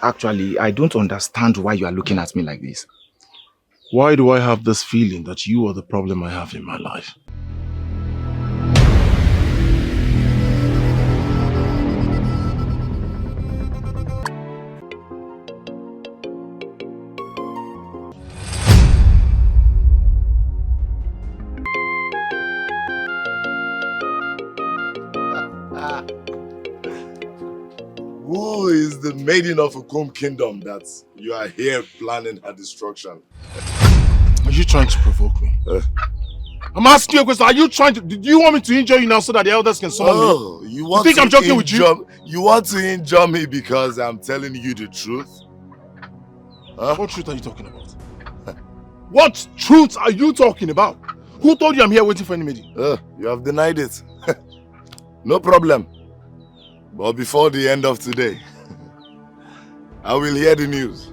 Actually, I don't understand why you are looking at me like this. Why do I have this feeling that you are the problem I have in my life? Who is the maiden of Ukum Kingdom that you are here planning her destruction? Are you trying to provoke me? I'm asking you a question. Are you trying to... Do you want me to injure you now so that the elders can summon me? You want think I'm joking with you? You want to injure me because I'm telling you the truth? Huh? What truth are you talking about? What truth are you talking about? Who told you I'm here waiting for any maiden? You have denied it. No problem. But before the end of today, I will hear the news.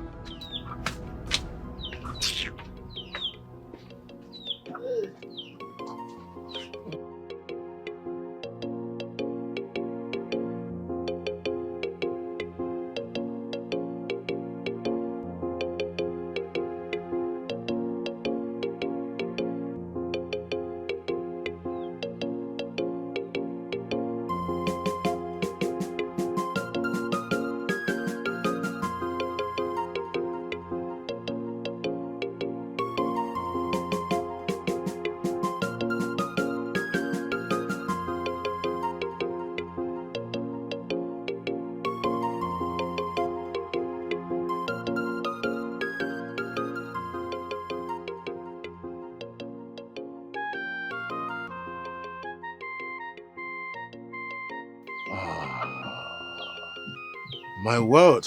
My word.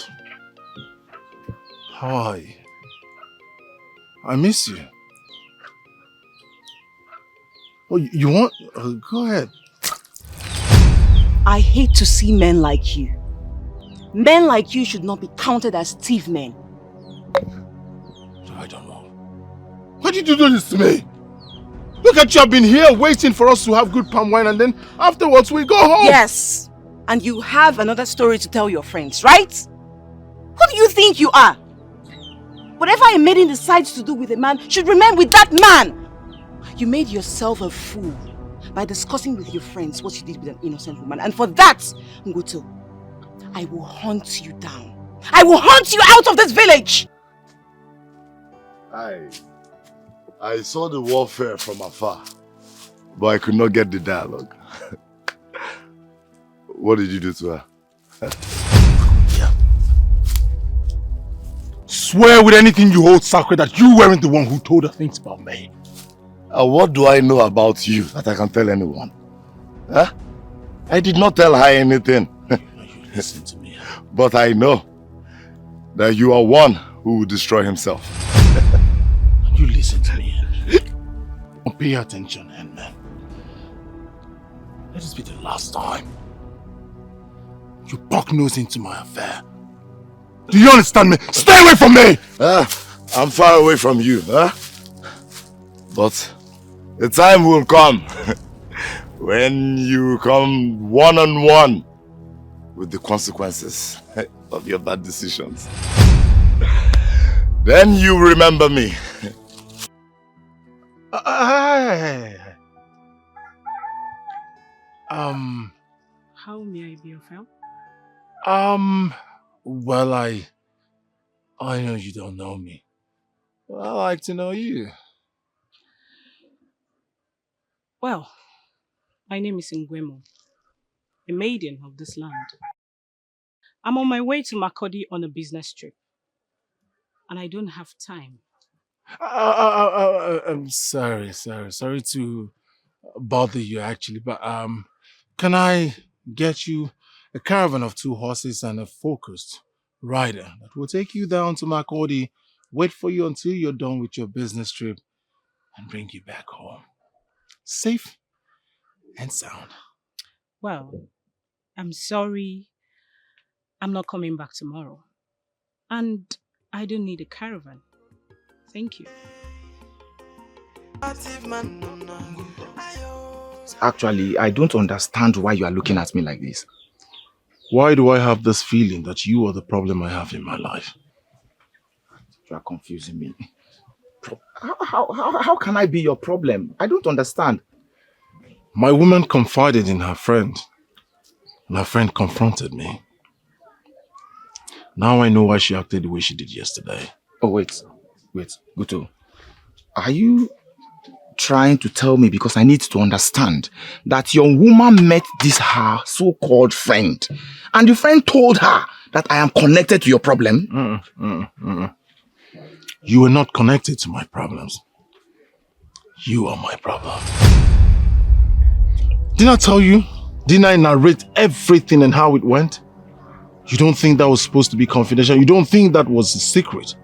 How are you? I miss you. Oh, you want... go ahead. I hate to see men like you. Men like you should not be counted as thief men. I don't know. Why did you do this to me? Look at you, I've been here waiting for us to have good palm wine and then afterwards we go home. Yes. And you have another story to tell your friends, right? Who do you think you are? Whatever a maiden decides to do with a man should remain with that man. You made yourself a fool by discussing with your friends what you did with an innocent woman. And for that, Ngoto, I will hunt you down. I will hunt you out of this village. I saw the warfare from afar, but I could not get the dialogue. What did you do to her? Yeah. Swear with anything you hold sacred that you weren't the one who told her things about me. What do I know about you that I can tell anyone? Huh? I did not tell her anything. You listen to me. But I know that you are one who will destroy himself. You listen to me. Pay attention, Henman. Let this be the last time you buck nose into my affair. Do you understand me? Stay away from me! I'm far away from you, huh? But the time will come when you come one-on-one with the consequences of your bad decisions. Then you remember me. How may I be of help? Well, I know you don't know me. Well, I like to know you. Well, my name is Ngwemo, a maiden of this land. I'm on my way to Makodi on a business trip, and I don't have time. I'm sorry to bother you actually, but can I get you a caravan of 2 horses and a focused rider that will take you down to Makodi, wait for you until you're done with your business trip, and bring you back home, safe and sound? Well, I'm sorry, I'm not coming back tomorrow, and I don't need a caravan. Thank you. Actually, I don't understand why you are looking at me like this. Why do I have this feeling that you are the problem I have in my life? You are confusing me. How can I be your problem? I don't understand. My woman confided in her friend, and her friend confronted me. Now I know why she acted the way she did yesterday. Oh, wait, Guto. Are you trying to tell me, because I need to understand, that your woman met this her so-called friend, and the friend told her that I am connected to your problem? You are not connected to my problems. You are my problem. Didn't I tell you? Didn't I narrate everything and how it went? You don't think that was supposed to be confidential? You don't think that was a secret?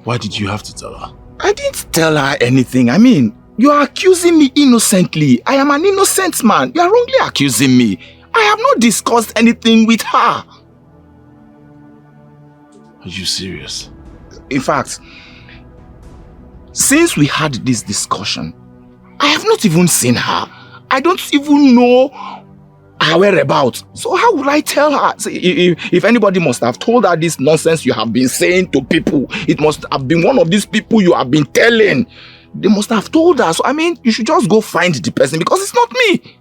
Why did you have to tell her? I didn't tell her anything. I mean, you are accusing me innocently. I am an innocent man. You are wrongly accusing me. I have not discussed anything with her. Are you serious? In fact, since we had this discussion, I have not even seen her. I don't even know her whereabouts. So how would I tell her? See, if anybody must have told her this nonsense you have been saying to people, it must have been one of these people you have been telling. They must have told her. So I mean, you should just go find the person, because it's not me.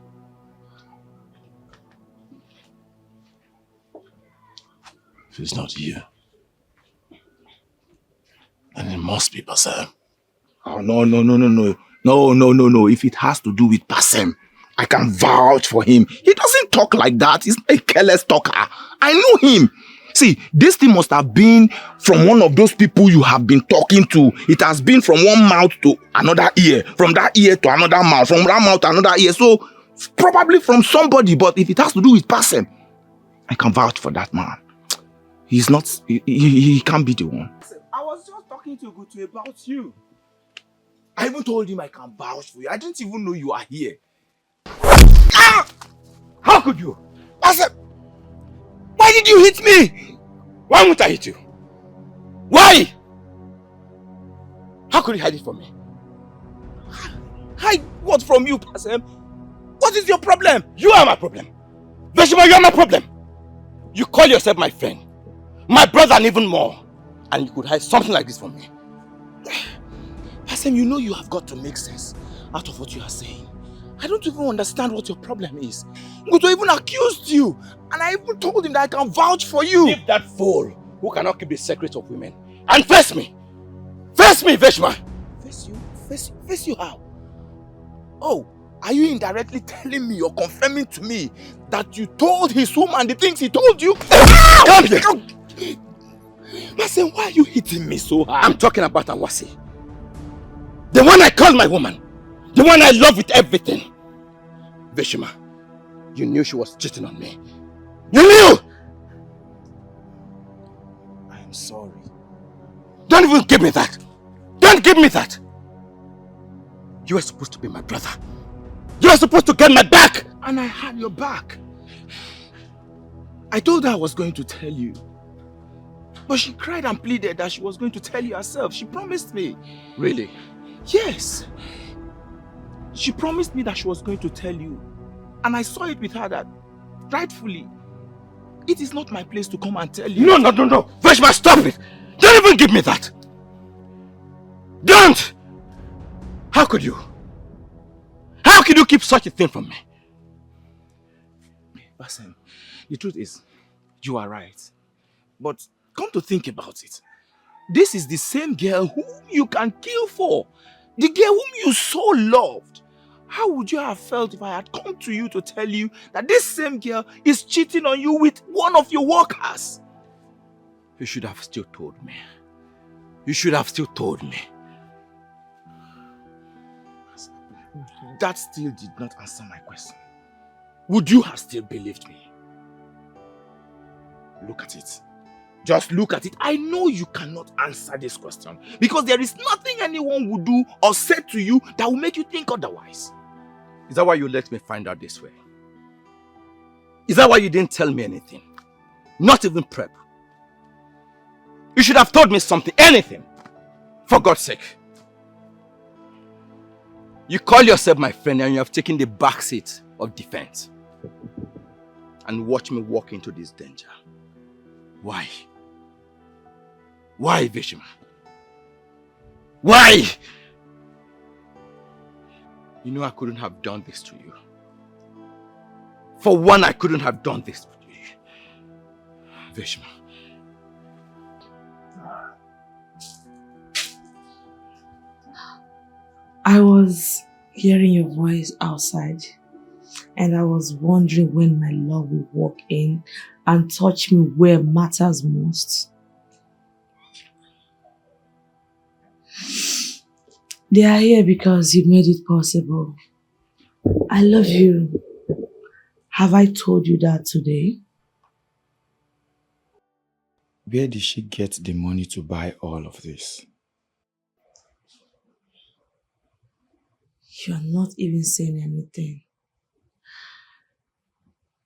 If it's not you, then it must be Basem. Oh, no. If it has to do with Basem, I can vouch for him. He doesn't talk like that. He's a careless talker. I know him. See, this thing must have been from one of those people you have been talking to. It has been from one mouth to another ear, from that ear to another mouth, from that mouth to another ear. So, probably from somebody, but if it has to do with Basem, I can vouch for that man. He's not, he can't be the one. I was just talking to Gutu about you. I even told him I can vouch for you. I didn't even know you are here. Ah! How could you? I said, why did you hit me? Why won't I hit you? Why? How could you hide it from me? Hide what from you, Basem? What is your problem? You are my problem. Veshima, you are my problem. You call yourself my friend, my brother, and even more. And you could hide something like this from me. Basem, you know you have got to make sense out of what you are saying. I don't even understand what your problem is. Guto even accused you, and I even told him that I can vouch for you. Leave that fool who cannot keep the secret of women and face me. Face me, Veshma. Face you? Face you how? Oh, are you indirectly telling me or confirming to me that you told his woman the things he told you? Come here! Basem, why are you hitting me so hard? I'm talking about Awasi. The one I call my woman. The one I love with everything. Veshima, you knew she was cheating on me. You knew! I am sorry. Don't even give me that. Don't give me that. You were supposed to be my brother. You were supposed to get my back. And I had your back. I told her I was going to tell you. But she cried and pleaded that she was going to tell you herself. She promised me. Really? Yes. She promised me that she was going to tell you. And I saw it with her that, rightfully, it is not my place to come and tell you. No. Veshma, stop it. Don't even give me that. Don't. How could you? How could you keep such a thing from me? Basem, the truth is, you are right. But come to think about it, this is the same girl whom you can kill for. The girl whom you so loved. How would you have felt if I had come to you to tell you that this same girl is cheating on you with one of your workers? You should have still told me. You should have still told me. That still did not answer my question. Would you have still believed me? Look at it. Just look at it. I know you cannot answer this question because there is nothing anyone would do or say to you that will make you think otherwise. Is that why you let me find out this way? Is that why you didn't tell me anything? Not even prep. You should have told me something, anything. For God's sake. You call yourself my friend and you have taken the back seat of defense. and watch me walk into this danger. Why? Why, Vishima? Why? You know I couldn't have done this to you. For one, I couldn't have done this to you. Vishima. I was hearing your voice outside and I was wondering when my love will walk in and touch me where matters most. They are here because you made it possible. I love you. Have I told you that today? Where did she get the money to buy all of this? You're not even saying anything.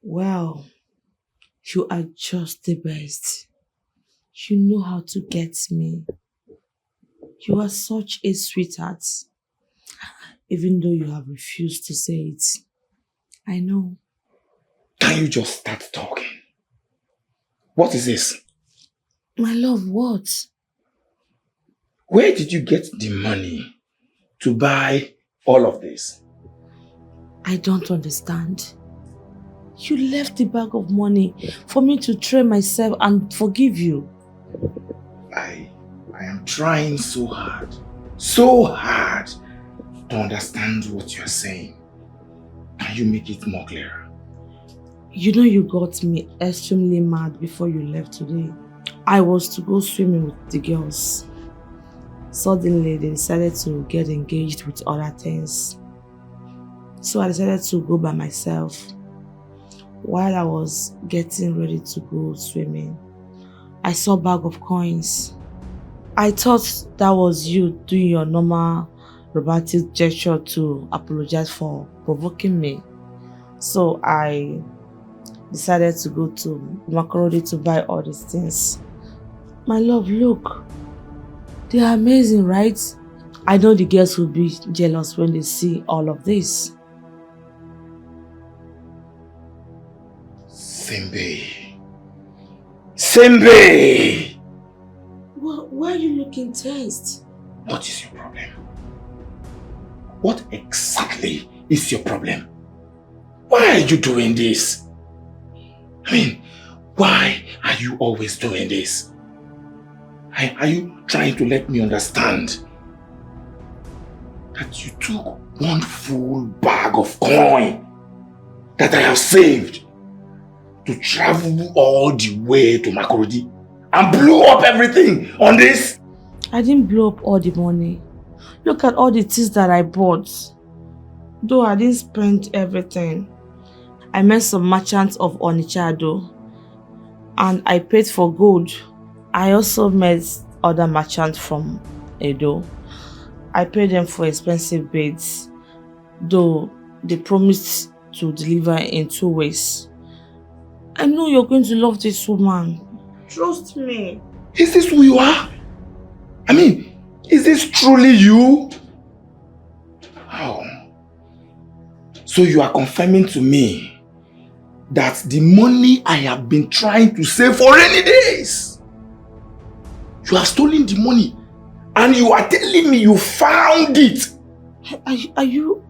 Well, you are just the best. You know how to get me. You are such a sweetheart. Even though you have refused to say it. I know. Can you just start talking? What is this? My love, what? Where did you get the money to buy all of this? I don't understand. You left the bag of money for me to train myself and forgive you. I am trying so hard to understand what you're saying. Can you make it more clear? You know you got me extremely mad before you left today. I was to go swimming with the girls. Suddenly they decided to get engaged with other things. So I decided to go by myself. While I was getting ready to go swimming, I saw a bag of coins. I thought that was you doing your normal romantic gesture to apologize for provoking me. So I decided to go to Macaroni to buy all these things. My love, look. They are amazing, right? I know the girls will be jealous when they see all of this. Simbe! Why are you looking tensed? What is your problem? What exactly is your problem? Why are you doing this? I mean, why are you always doing this? Are you trying to let me understand that you took one full bag of coin that I have saved to travel all the way to Makurudi and blew up everything on this? I didn't blow up all the money. Look at all the things that I bought. Though I didn't spend everything. I met some merchants of Onitsha and I paid for gold. I also met other merchants from Edo. I paid them for expensive beads, though they promised to deliver in 2 ways. I know you're going to love this woman. Trust me. Is this who you are? I mean, is this truly you? Oh. So you are confirming to me that the money I have been trying to save for rainy days, you have stolen the money and you are telling me you found it. Are you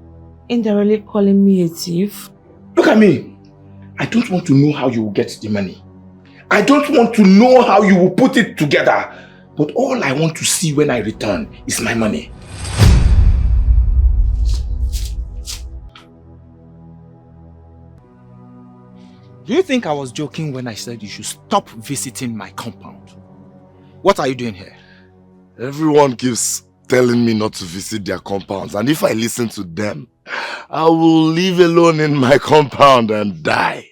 indirectly calling me a thief? Look at me. I don't want to know how you will get the money. I don't want to know how you will put it together. But all I want to see when I return is my money. Do you think I was joking when I said you should stop visiting my compound? What are you doing here? Everyone keeps telling me not to visit their compounds, and if I listen to them, I will live alone in my compound and die.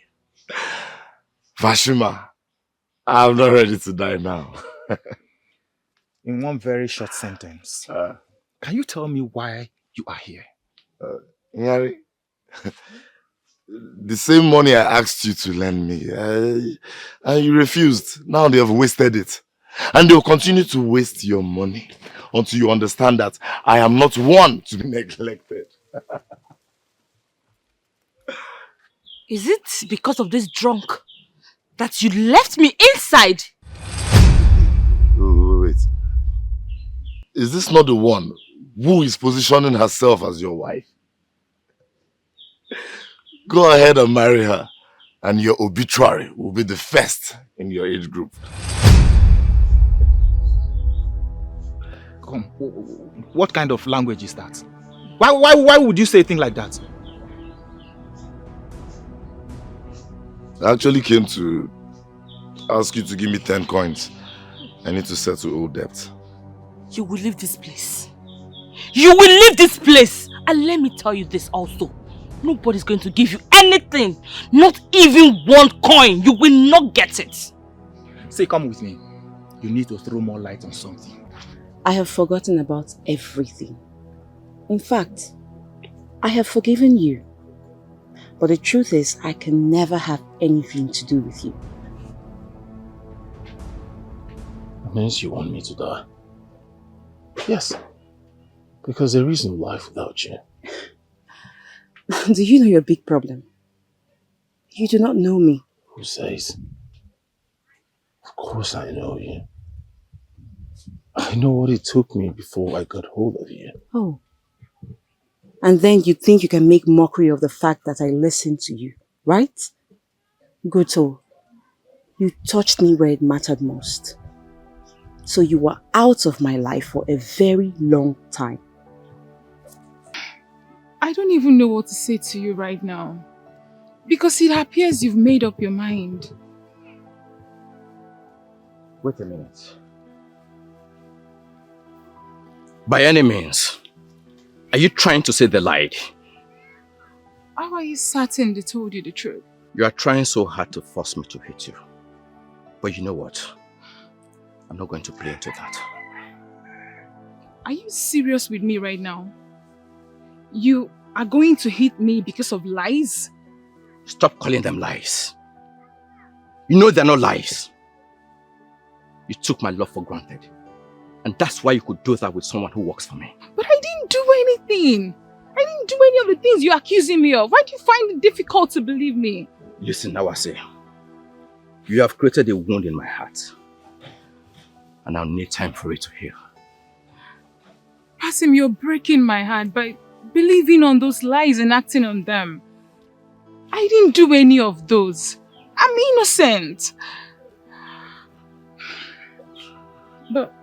Vashima, I'm not ready to die now. In one very short sentence, can you tell me why you are here? Nyari, the same money I asked you to lend me, and you refused. Now they have wasted it. And they will continue to waste your money until you understand that I am not one to be neglected. Is it because of this drunk that you left me inside? Wait. Is this not the one who is positioning herself as your wife? Go ahead and marry her, and your obituary will be the first in your age group. Come, what kind of language is that? Why would you say a thing like that? I actually came to ask you to give me 10 coins. I need to settle old debt. You will leave this place. You will leave this place! And let me tell you this also. Nobody's going to give you anything. Not even one coin. You will not get it. Say, come with me. You need to throw more light on something. I have forgotten about everything. In fact, I have forgiven you. But the truth is, I can never have anything to do with you. That means you want me to die? Yes. Because there is no life without you. Do you know your big problem? You do not know me. Who says? Of course I know you. I know what it took me before I got hold of you. Oh. And then you think you can make mockery of the fact that I listened to you, right? Goto, you touched me where it mattered most. So you were out of my life for a very long time. I don't even know what to say to you right now. Because it appears you've made up your mind. Wait a minute. By any means, are you trying to say they lied? How are you certain they told you the truth? You are trying so hard to force me to hate you. But you know what? I'm not going to play into that. Are you serious with me right now? You are going to hit me because of lies? Stop calling them lies. You know they're not lies. You took my love for granted. And that's why you could do that with someone who works for me. But I didn't do anything. I didn't do any of the things you're accusing me of. Why do you find it difficult to believe me? Listen, Nawase. You have created a wound in my heart. And I'll need time for it to heal. Pasim, you're breaking my heart by believing on those lies and acting on them. I didn't do any of those. I'm innocent. But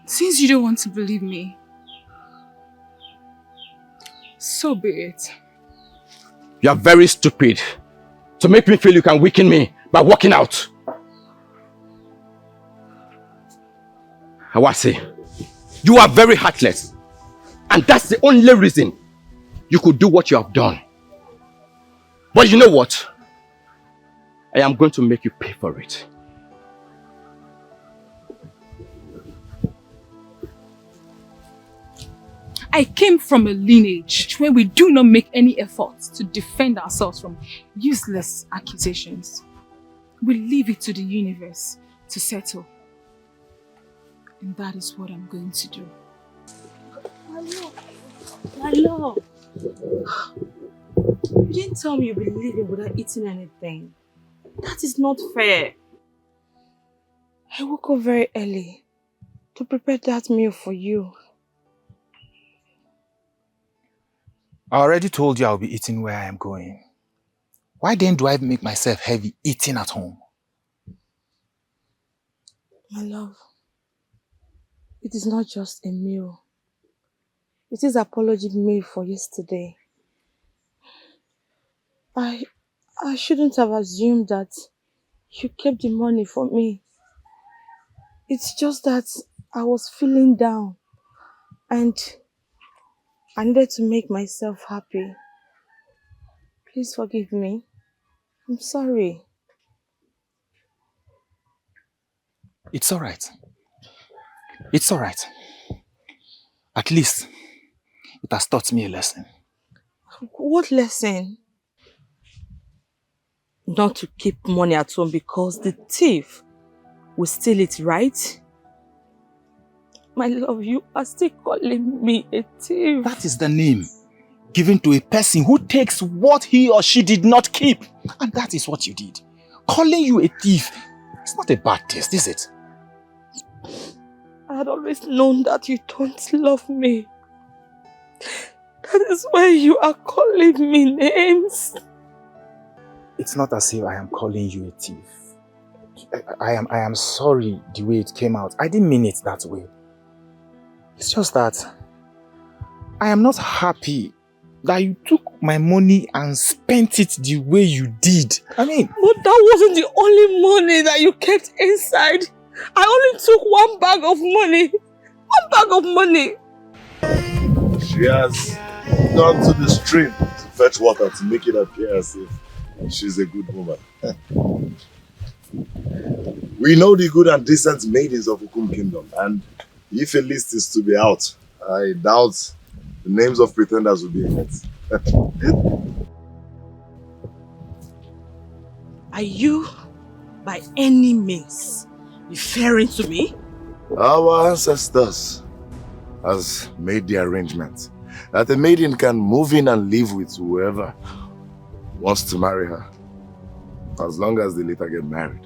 since you don't want to believe me, so be it. You are very stupid to make me feel you can weaken me by walking out. Awase, you are very heartless. And that's the only reason you could do what you have done. But you know what? I am going to make you pay for it. I came from a lineage where we do not make any efforts to defend ourselves from useless accusations. We leave it to the universe to settle. And that is what I'm going to do. My love. You didn't tell me you'd be leaving without eating anything. That is not fair. I woke up very early to prepare that meal for you. I already told you I'll be eating where I am going. Why then do I make myself heavy eating at home? My love, it is not just a meal. It is apology meal for yesterday. I shouldn't have assumed that you kept the money for me. It's just that I was feeling down and I needed to make myself happy. Please forgive me. I'm sorry. It's alright. It's alright. At least, it has taught me a lesson. What lesson? Not to keep money at home because the thief will steal it, right? My love, you are still calling me a thief. That is the name. given to a person who takes what he or she did not keep. And that is what you did. Calling you a thief, it's not a bad taste, is it? I had always known that you don't love me. That is why you are calling me names. It's not as if I am calling you a thief. I am sorry the way it came out. I didn't mean it that way. It's just that I am not happy that you took my money and spent it the way you did. I mean... But that wasn't the only money that you kept inside. I only took one bag of money. One bag of money. She has gone to the stream to fetch water to make it appear as if she's a good woman. We know the good and decent maidens of Ukum Kingdom, and if a list is to be out, I doubt the names of pretenders will be in it. Are you, by any means, referring to me? Our ancestors has made the arrangement that a maiden can move in and live with whoever wants to marry her, as long as they later get married.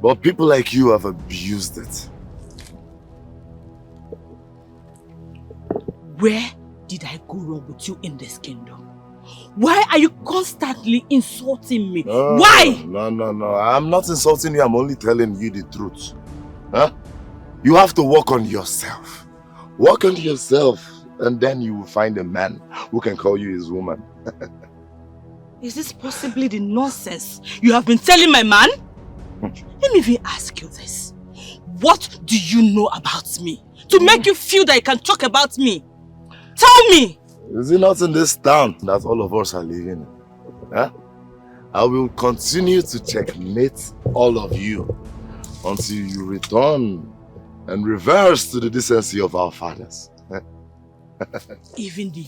But people like you have abused it. Where did I go wrong with you in this kingdom? Why are you constantly insulting me? Why? No. I'm not insulting you. I'm only telling you the truth. Huh? You have to work on yourself. Work on yourself, and then you will find a man who can call you his woman. Is this possibly the nonsense you have been telling my man? Let me even ask you this. What do you know about me to make you feel that you can talk about me? Tell me! Is it not in this town that all of us are living in? Huh? I will continue to checkmate all of you until you return and reverse to the decency of our fathers. Even the...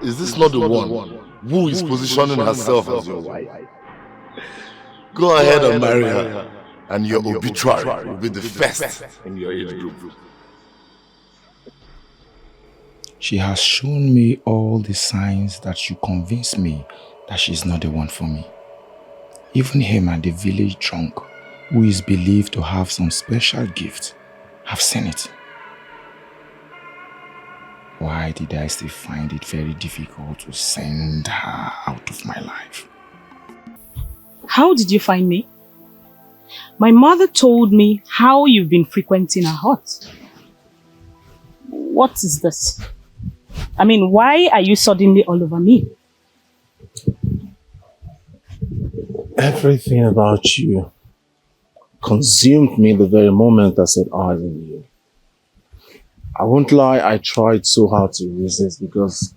Is this not the one who is positioning herself as your wife? Go ahead and marry her, and your obituary will be the first in your age group. She has shown me all the signs that should convince me that she's not the one for me. Even him and the village drunk, who is believed to have some special gift, have seen it. Why did I still find it very difficult to send her out of my life? How did you find me? My mother told me how you've been frequenting her hut. What is this? I mean, why are you suddenly all over me? Everything about you consumed me the very moment I set eyes on you. I won't lie, I tried so hard to resist because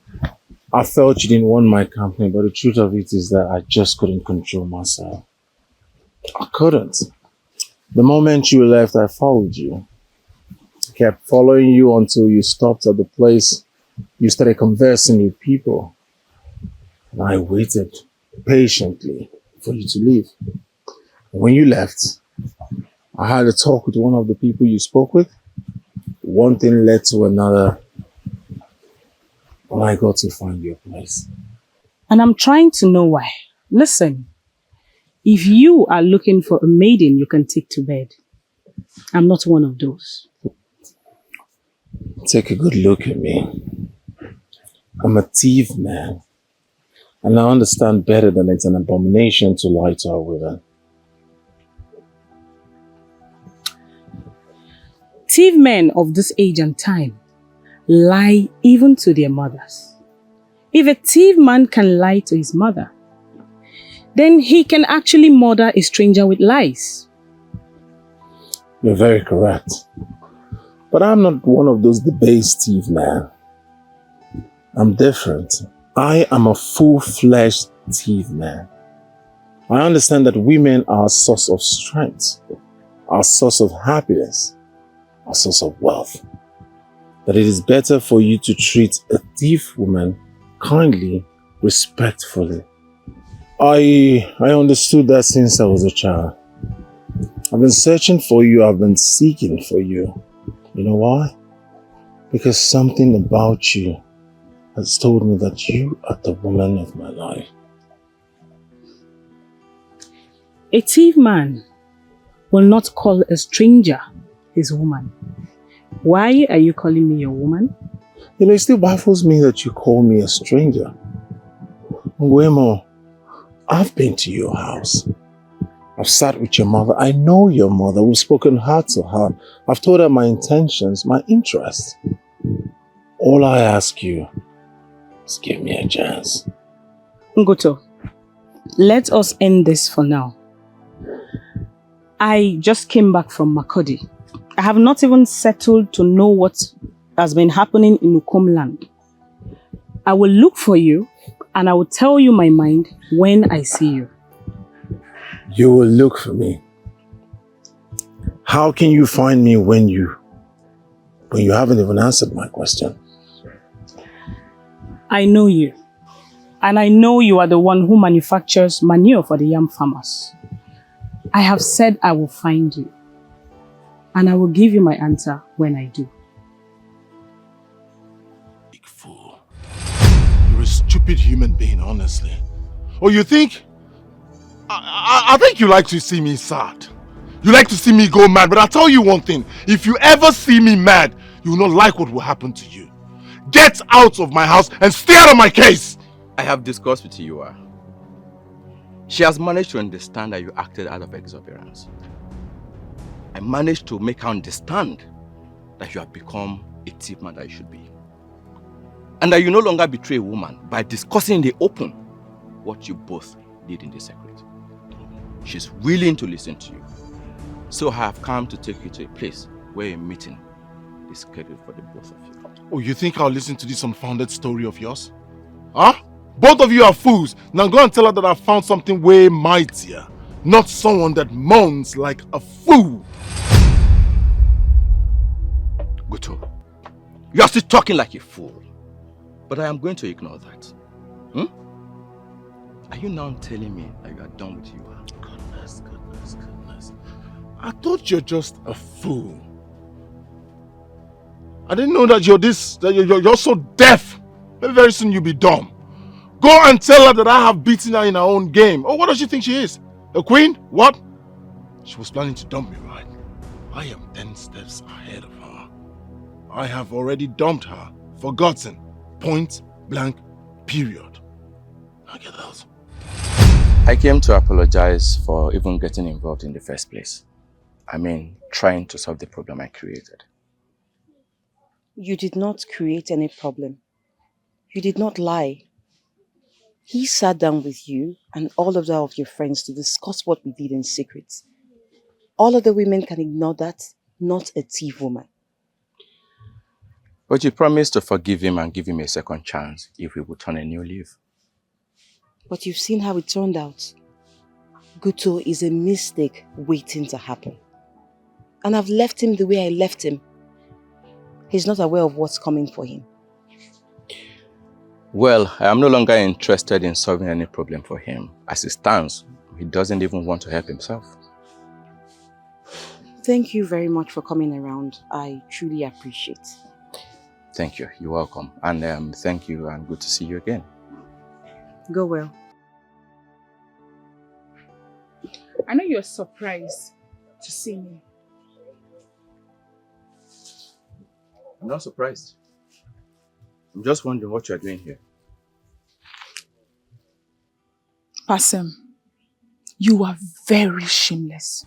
I felt you didn't want my company, but the truth of it is that I just couldn't control myself. I couldn't. The moment you left, I followed you. I kept following you until you stopped at the place you started conversing with people. And I waited patiently for you to leave. When you left, I had a talk with one of the people you spoke with. One thing led to another, and I got to find your place. And I'm trying to know why. Listen, if you are looking for a maiden you can take to bed, I'm not one of those. Take a good look at me. I'm a thief man, and I understand better that it's an abomination to lie to a woman. Thief men of this age and time lie even to their mothers. If a thief man can lie to his mother, then he can actually murder a stranger with lies. You're very correct. But I'm not one of those debased thief men. I'm different. I am a full-fledged thief man. I understand that women are a source of strength, a source of happiness, a source of wealth. That it is better for you to treat a thief woman kindly, respectfully. I understood that since I was a child. I've been searching for you, I've been seeking for you. You know why? Because something about you has told me that you are the woman of my life. A thief man will not call a stranger his woman. Why are you calling me your woman? You know, it still baffles me that you call me a stranger. Nguemo, I've been to your house. I've sat with your mother. I know your mother. We've spoken heart to heart. I've told her my intentions, my interests. All I ask you is give me a chance. Ngoto, let us end this for now. I just came back from Makodi. I have not even settled to know what has been happening in Ukom land. I will look for you and I will tell you my mind when I see you. You will look for me. How can you find me when you haven't even answered my question? I know you. And I know you are the one who manufactures manure for the yam farmers. I have said I will find you. And I will give you my answer when I do. Big fool. You're a stupid human being, honestly. Or you think... I think you like to see me sad. You like to see me go mad, but I'll tell you one thing. If you ever see me mad, you will not like what will happen to you. Get out of my house and stay out of my case! I have discussed with Iwa. She has managed to understand that you acted out of exuberance. I managed to make her understand that you have become a thief man that you should be. And that you no longer betray a woman by discussing in the open what you both did in the secret. She's willing to listen to you. So I have come to take you to a place where a meeting is scheduled for the both of you. Oh, you think I'll listen to this unfounded story of yours? Huh? Both of you are fools. Now go and tell her that I found something way mightier. Not someone that moans like a fool. Guto, you are still talking like a fool. But I am going to ignore that. Are you now telling me that you are done with you? Goodness. I thought you're just a fool. I didn't know that you're so deaf. Maybe very soon you'll be dumb. Go and tell her that I have beaten her in her own game. Oh, what does she think she is? A queen? What? She was planning to dump me, right? I am 10 steps ahead of her. I have already dumped her. Forgotten. Point blank, period. Now get out. I came to apologize for even getting involved in the first place. I mean, trying to solve the problem I created. You did not create any problem. You did not lie. He sat down with you and all of your friends to discuss what we did in secret. All other women can ignore that, not a thief woman. But you promised to forgive him and give him a second chance if he would turn a new leaf. But you've seen how it turned out. Guto is a mistake waiting to happen. And I've left him the way I left him. He's not aware of what's coming for him. Well, I am no longer interested in solving any problem for him. As it stands, he doesn't even want to help himself. Thank you very much for coming around. I truly appreciate it. Thank you. You're welcome. And thank you and good to see you again. Go well. I know you're surprised to see me. I'm not surprised. I'm just wondering what you're doing here. Pasem, you are very shameless.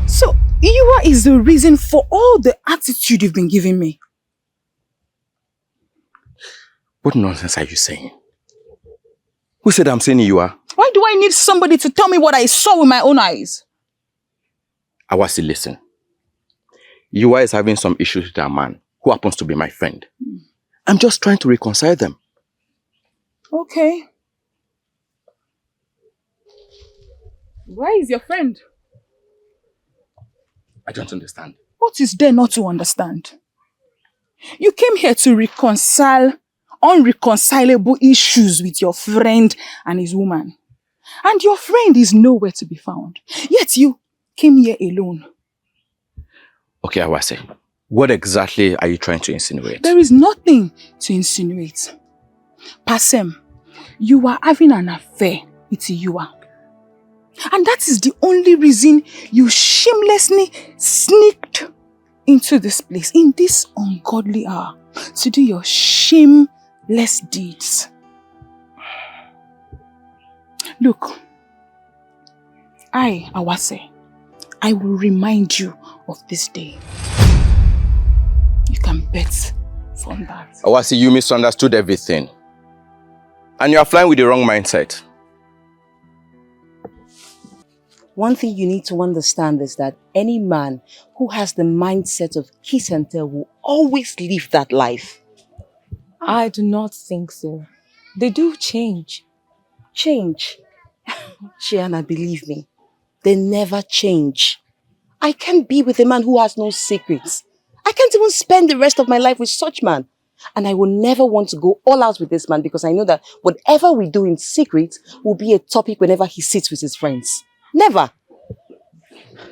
So, Iwa is the reason for all the attitude you've been giving me. What nonsense are you saying? Who said I'm saying Iwa? Why do I need somebody to tell me what I saw with my own eyes? Awasi, listen. Iwa is having some issues with a man who happens to be my friend. I'm just trying to reconcile them. Okay. Where is your friend? I don't understand. What is there not to understand? You came here to reconcile unreconcilable issues with your friend and his woman. And your friend is nowhere to be found. Yet you came here alone. Okay, Awase, what exactly are you trying to insinuate? There is nothing to insinuate. Pasem, you are having an affair with Iyua. And that is the only reason you shamelessly sneaked into this place in this ungodly hour to do your shameless deeds. Look, Awase, I will remind you of this day. You can bet from that. Awase, you misunderstood everything. And you are flying with the wrong mindset. One thing you need to understand is that any man who has the mindset of kiss and tell will always live that life. I do not think so. They do change. Change? Shiana, believe me, they never change. I can't be with a man who has no secrets. I can't even spend the rest of my life with such man. And I will never want to go all out with this man because I know that whatever we do in secret will be a topic whenever he sits with his friends. Never.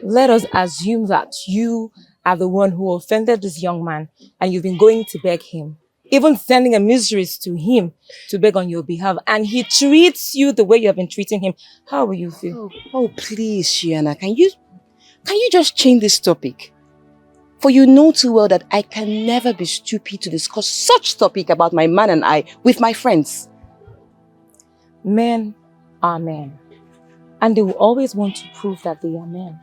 Let us assume that you are the one who offended this young man and you've been going to beg him, even sending emissaries to him to beg on your behalf, and he treats you the way you have been treating him. How will you feel? Oh please, Shiana, can you just change this topic? For you know too well that I can never be stupid to discuss such topic about my man and I with my friends. Men are men. And they will always want to prove that they are men.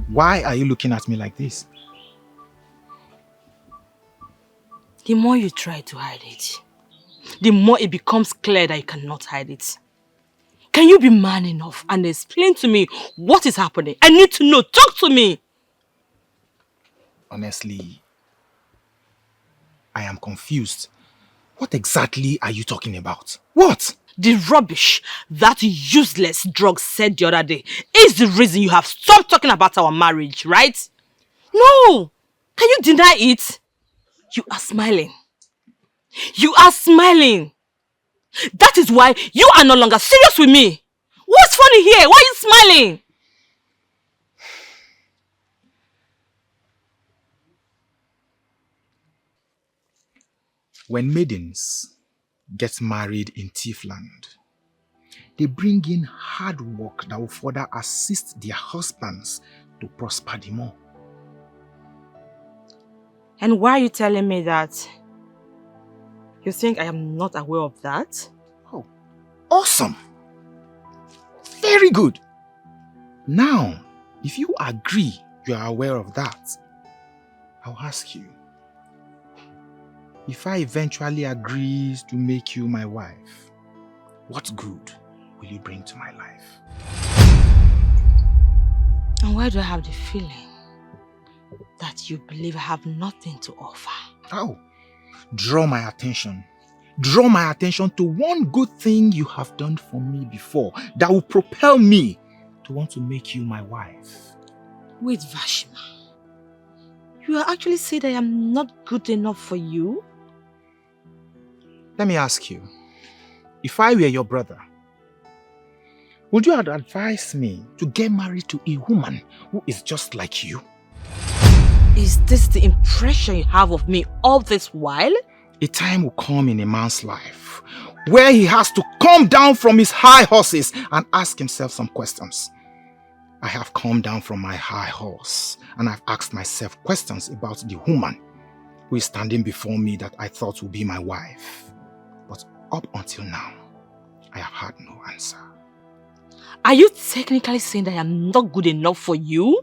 Why are you looking at me like this? The more you try to hide it, the more it becomes clear that you cannot hide it. Can you be man enough and explain to me what is happening? I need to know. Talk to me. Honestly, I am confused. What exactly are you talking about? What? The rubbish that useless drug said the other day is the reason you have stopped talking about our marriage, right? No! Can you deny it? You are smiling. You are smiling. That is why you are no longer serious with me. What's funny here? Why are you smiling? When maidens get married in Tiefland, they bring in hard work that will further assist their husbands to prosper the more. And why are you telling me that? You think I am not aware of that? Oh, awesome! Very good! Now, if you agree you are aware of that, I'll ask you, if I eventually agree to make you my wife, what good will you bring to my life? And why do I have the feeling that you believe I have nothing to offer? Oh, draw my attention. Draw my attention to one good thing you have done for me before that will propel me to want to make you my wife. Wait, Vashima. You are actually saying that I am not good enough for you? Let me ask you, if I were your brother, would you advise me to get married to a woman who is just like you? Is this the impression you have of me all this while? A time will come in a man's life where he has to come down from his high horses and ask himself some questions. I have come down from my high horse and I've asked myself questions about the woman who is standing before me that I thought would be my wife. But up until now, I have had no answer. Are you technically saying that I am not good enough for you?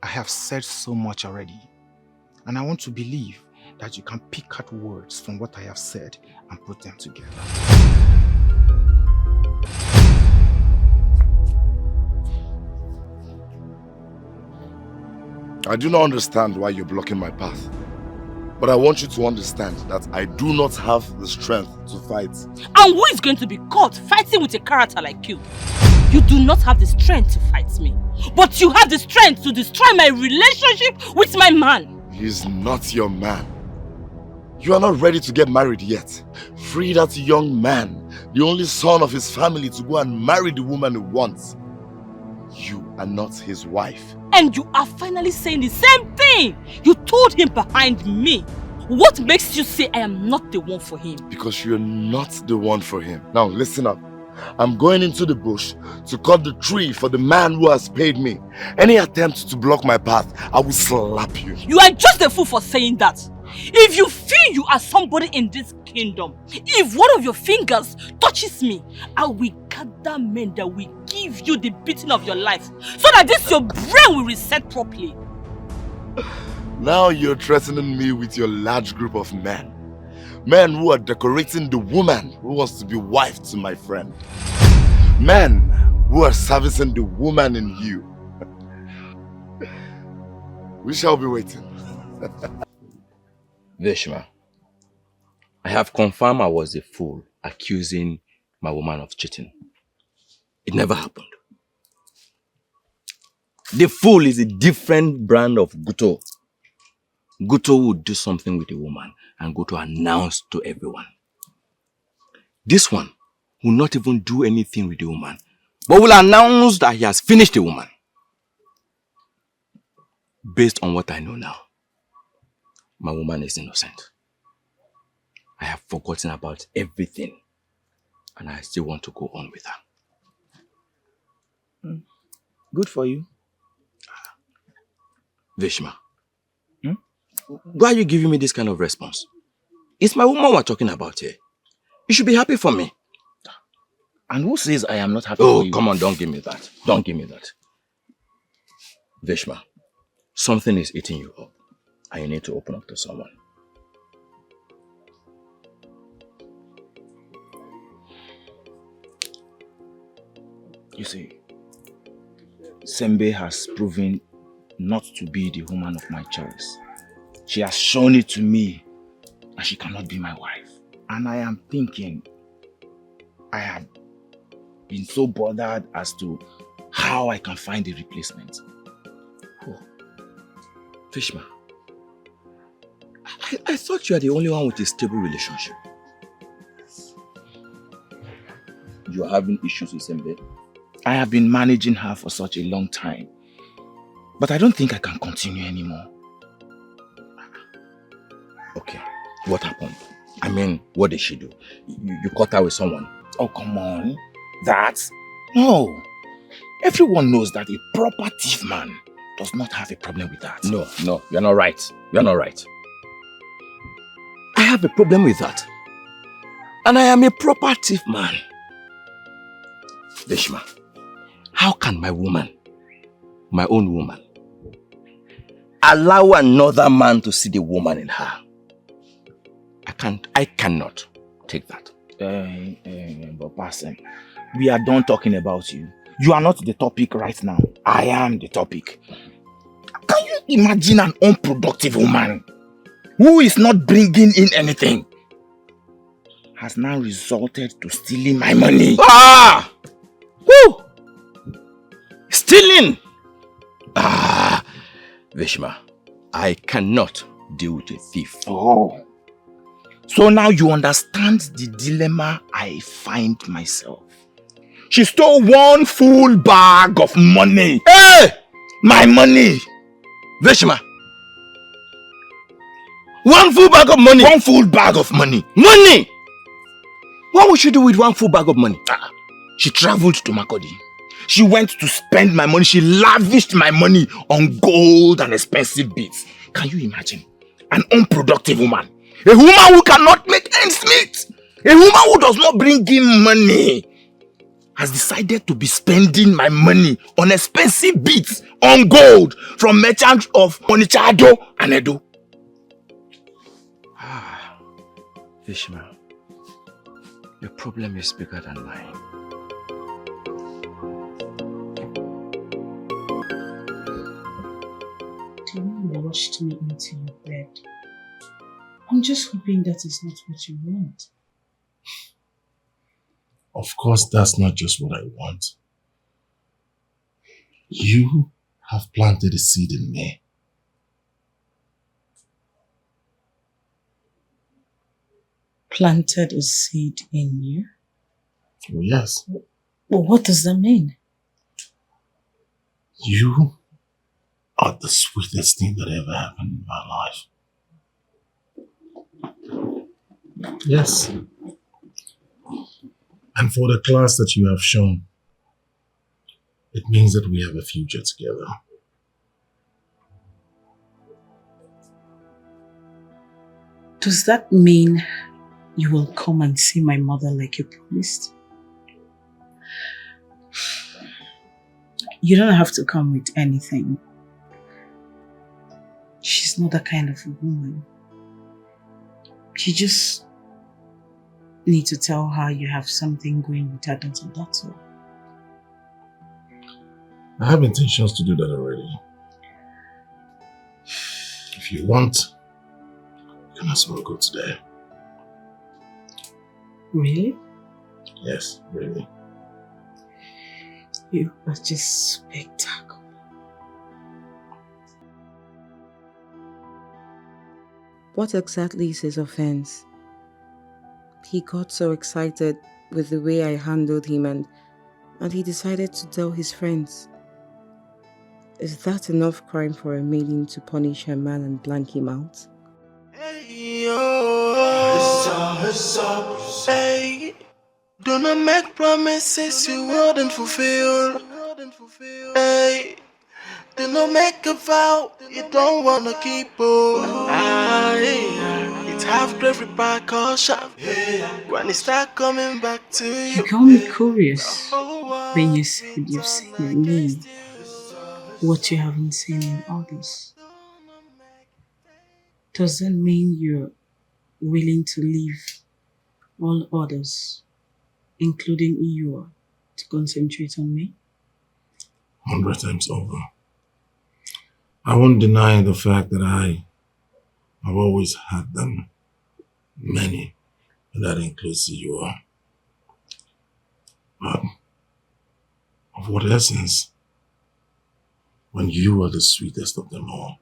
I have said so much already, and I want to believe that you can pick out words from what I have said and put them together. I do not understand why you're blocking my path. But I want you to understand that I do not have the strength to fight. And who is going to be caught fighting with a character like you? You do not have the strength to fight me. But you have the strength to destroy my relationship with my man. He's not your man. You are not ready to get married yet. Free that young man, the only son of his family, to go and marry the woman he wants. You are not his wife. And you are finally saying the same thing you told him behind me. What makes you say I am not the one for him? Because you're not the one for him. Now listen up. I'm going into the bush to cut the tree for the man who has paid me. Any attempt to block my path, I will slap you. You are just a fool for saying that. If you feel you are somebody in this kingdom, if one of your fingers touches me, I will gather men that will give you the beating of your life so that this your brain will reset properly. Now you're threatening me with your large group of men. Men who are decorating the woman who wants to be wife to my friend. Men who are servicing the woman in you. We shall be waiting. Vishma, I have confirmed I was a fool accusing my woman of cheating. It never happened. The fool is a different brand of Guto. Guto would do something with a woman and go to announce to everyone. This one will not even do anything with the woman, but will announce that he has finished the woman. Based on what I know now, my woman is innocent. I have forgotten about everything and I still want to go on with her. Good for you. Vishma, why are you giving me this kind of response? It's my woman we're talking about here. You should be happy for me. And who says I am not happy for you? Oh, come on, don't give me that. Don't give me that. Vishma, something is eating you up and you need to open up to someone. You see, Sembe has proven not to be the woman of my choice. She has shown it to me and she cannot be my wife. And I am thinking, I have been so bothered as to how I can find a replacement. Oh. Vishma, I thought you are the only one with a stable relationship. You are having issues with Sembe? I have been managing her for such a long time. But I don't think I can continue anymore. Okay, what happened? I mean, what did she do? You caught her with someone? Oh, come on. That? No. Everyone knows that a proper thief man does not have a problem with that. No, you're not right. You're not right. I have a problem with that. And I am a proper thief man. Vishma, how can my woman, my own woman, allow another man to see the woman in her? I cannot take that. But Pastor, we are done talking about you. You are not the topic right now. I am the topic. Can you imagine an unproductive woman who is not bringing in anything has now resulted to stealing my money? Ah! Woo! Stealing! Ah! Vishma, I cannot deal with a thief. Oh. So now you understand the dilemma I find myself. She stole one full bag of money. Hey! My money! Vishma! One full bag of money! One full bag of money! Money! What would she do with one full bag of money? She traveled to Makurdi. She went to spend my money. She lavished my money on gold and expensive beads. Can you imagine? An unproductive woman. A woman who cannot make ends meet. A woman who does not bring in money has decided to be spending my money on expensive beads, on gold, from merchants of Onichado and Edo. Vishma, your problem is bigger than mine. the way you rushed me into your bed. I'm just hoping that is not what you want. Of course, that's not just what I want. You have planted a seed in me. Planted a seed in you? Oh, yes. Well, what does that mean? You are the sweetest thing that ever happened in my life. Yes. And for the class that you have shown, it means that we have a future together. Does that mean you will come and see my mother like you promised? You don't have to come with anything. She's not that kind of a woman. You just need to tell her you have something going with her daughter, that's all. I have intentions to do that already. If you want, you can as well go today. Really? Yes, really. You are just spectacular. What exactly is his offense? He got so excited with the way I handled him and he decided to tell his friends. Is that enough crime for a maiden to punish her man and blank him out? Hey, do not make promises you wouldn't fulfill. Hey, do not make a vow you don't wanna keep. It have great repercussion when it start coming back to you. You got me curious when you said you've seen in me what you haven't seen in others. Does that mean you're willing to leave all others, including you, to concentrate on me? 100 times over. I won't deny the fact that I've always had them. Many. And that includes you. But of what essence when you are the sweetest of them all?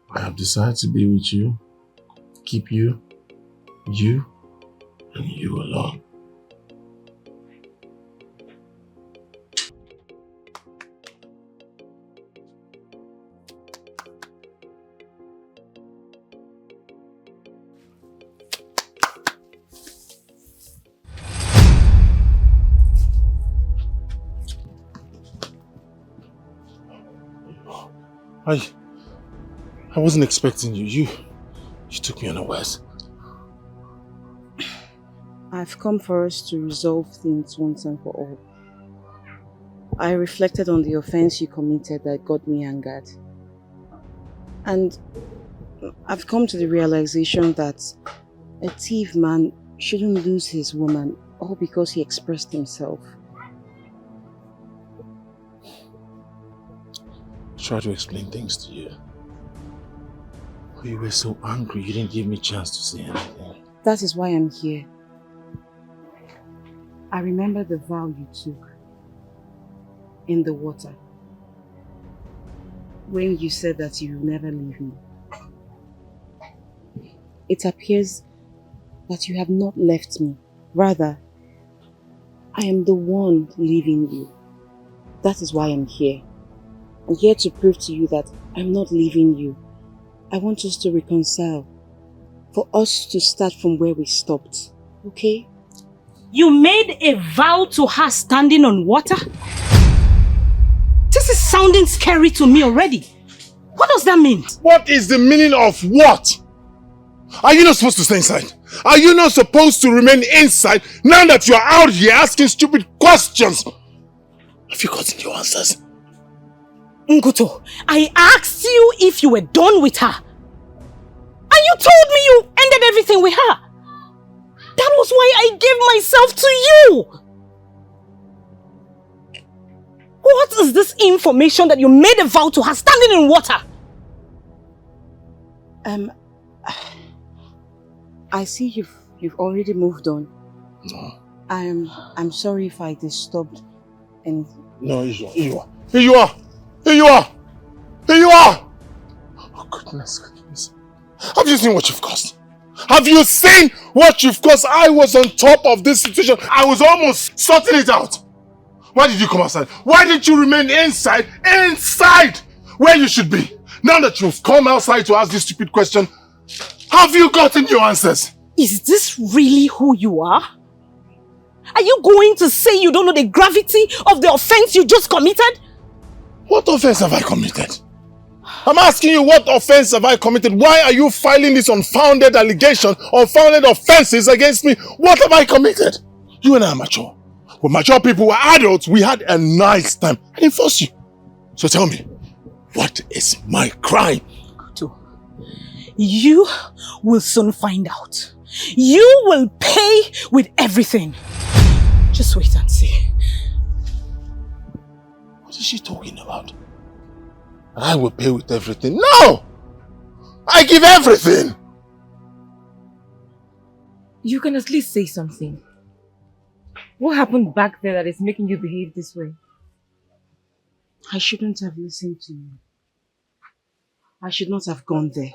I have decided to be with you, keep you, and you alone. I wasn't expecting you. You took me unawares. I've come for us to resolve things once and for all. I reflected on the offense you committed that got me angered. And I've come to the realization that a thief man shouldn't lose his woman all because he expressed himself. I tried to explain things to you. But you were so angry you didn't give me a chance to say anything. That is why I'm here. I remember the vow you took in the water when you said that you will never leave me. It appears that you have not left me. Rather, I am the one leaving you. That is why I'm here. I'm here to prove to you that I'm not leaving you. I want us to reconcile. For us to start from where we stopped. Okay? You made a vow to her standing on water? This is sounding scary to me already. What does that mean? What is the meaning of what? Are you not supposed to stay inside? Are you not supposed to remain inside now that you are out here asking stupid questions? Have you gotten your answers? Ngoto, I asked you if you were done with her. And you told me you ended everything with her. That was why I gave myself to you. What is this information that you made a vow to her standing in water? I see you've already moved on. No. I'm sorry if I disturbed anything. No, here you are. Here you are! Here you are! Here you are! Oh, goodness. Have you seen what you've caused? Have you seen what you've caused? I was on top of this situation. I was almost sorting it out. Why did you come outside? Why didn't you remain inside? Inside! Where you should be. Now that you've come outside to ask this stupid question, have you gotten your answers? Is this really who you are? Are you going to say you don't know the gravity of the offense you just committed? What offense have I committed? I'm asking you, what offense have I committed? Why are you filing this unfounded allegation, unfounded offenses against me? What have I committed? You and I are mature. We're mature people, we're adults. We had a nice time. I didn't force you. So tell me, what is my crime? You will soon find out. You will pay with everything. Just wait and see. What is she talking about? I will pay with everything. No! I give everything! You can at least say something. What happened back there that is making you behave this way? I shouldn't have listened to you. I should not have gone there.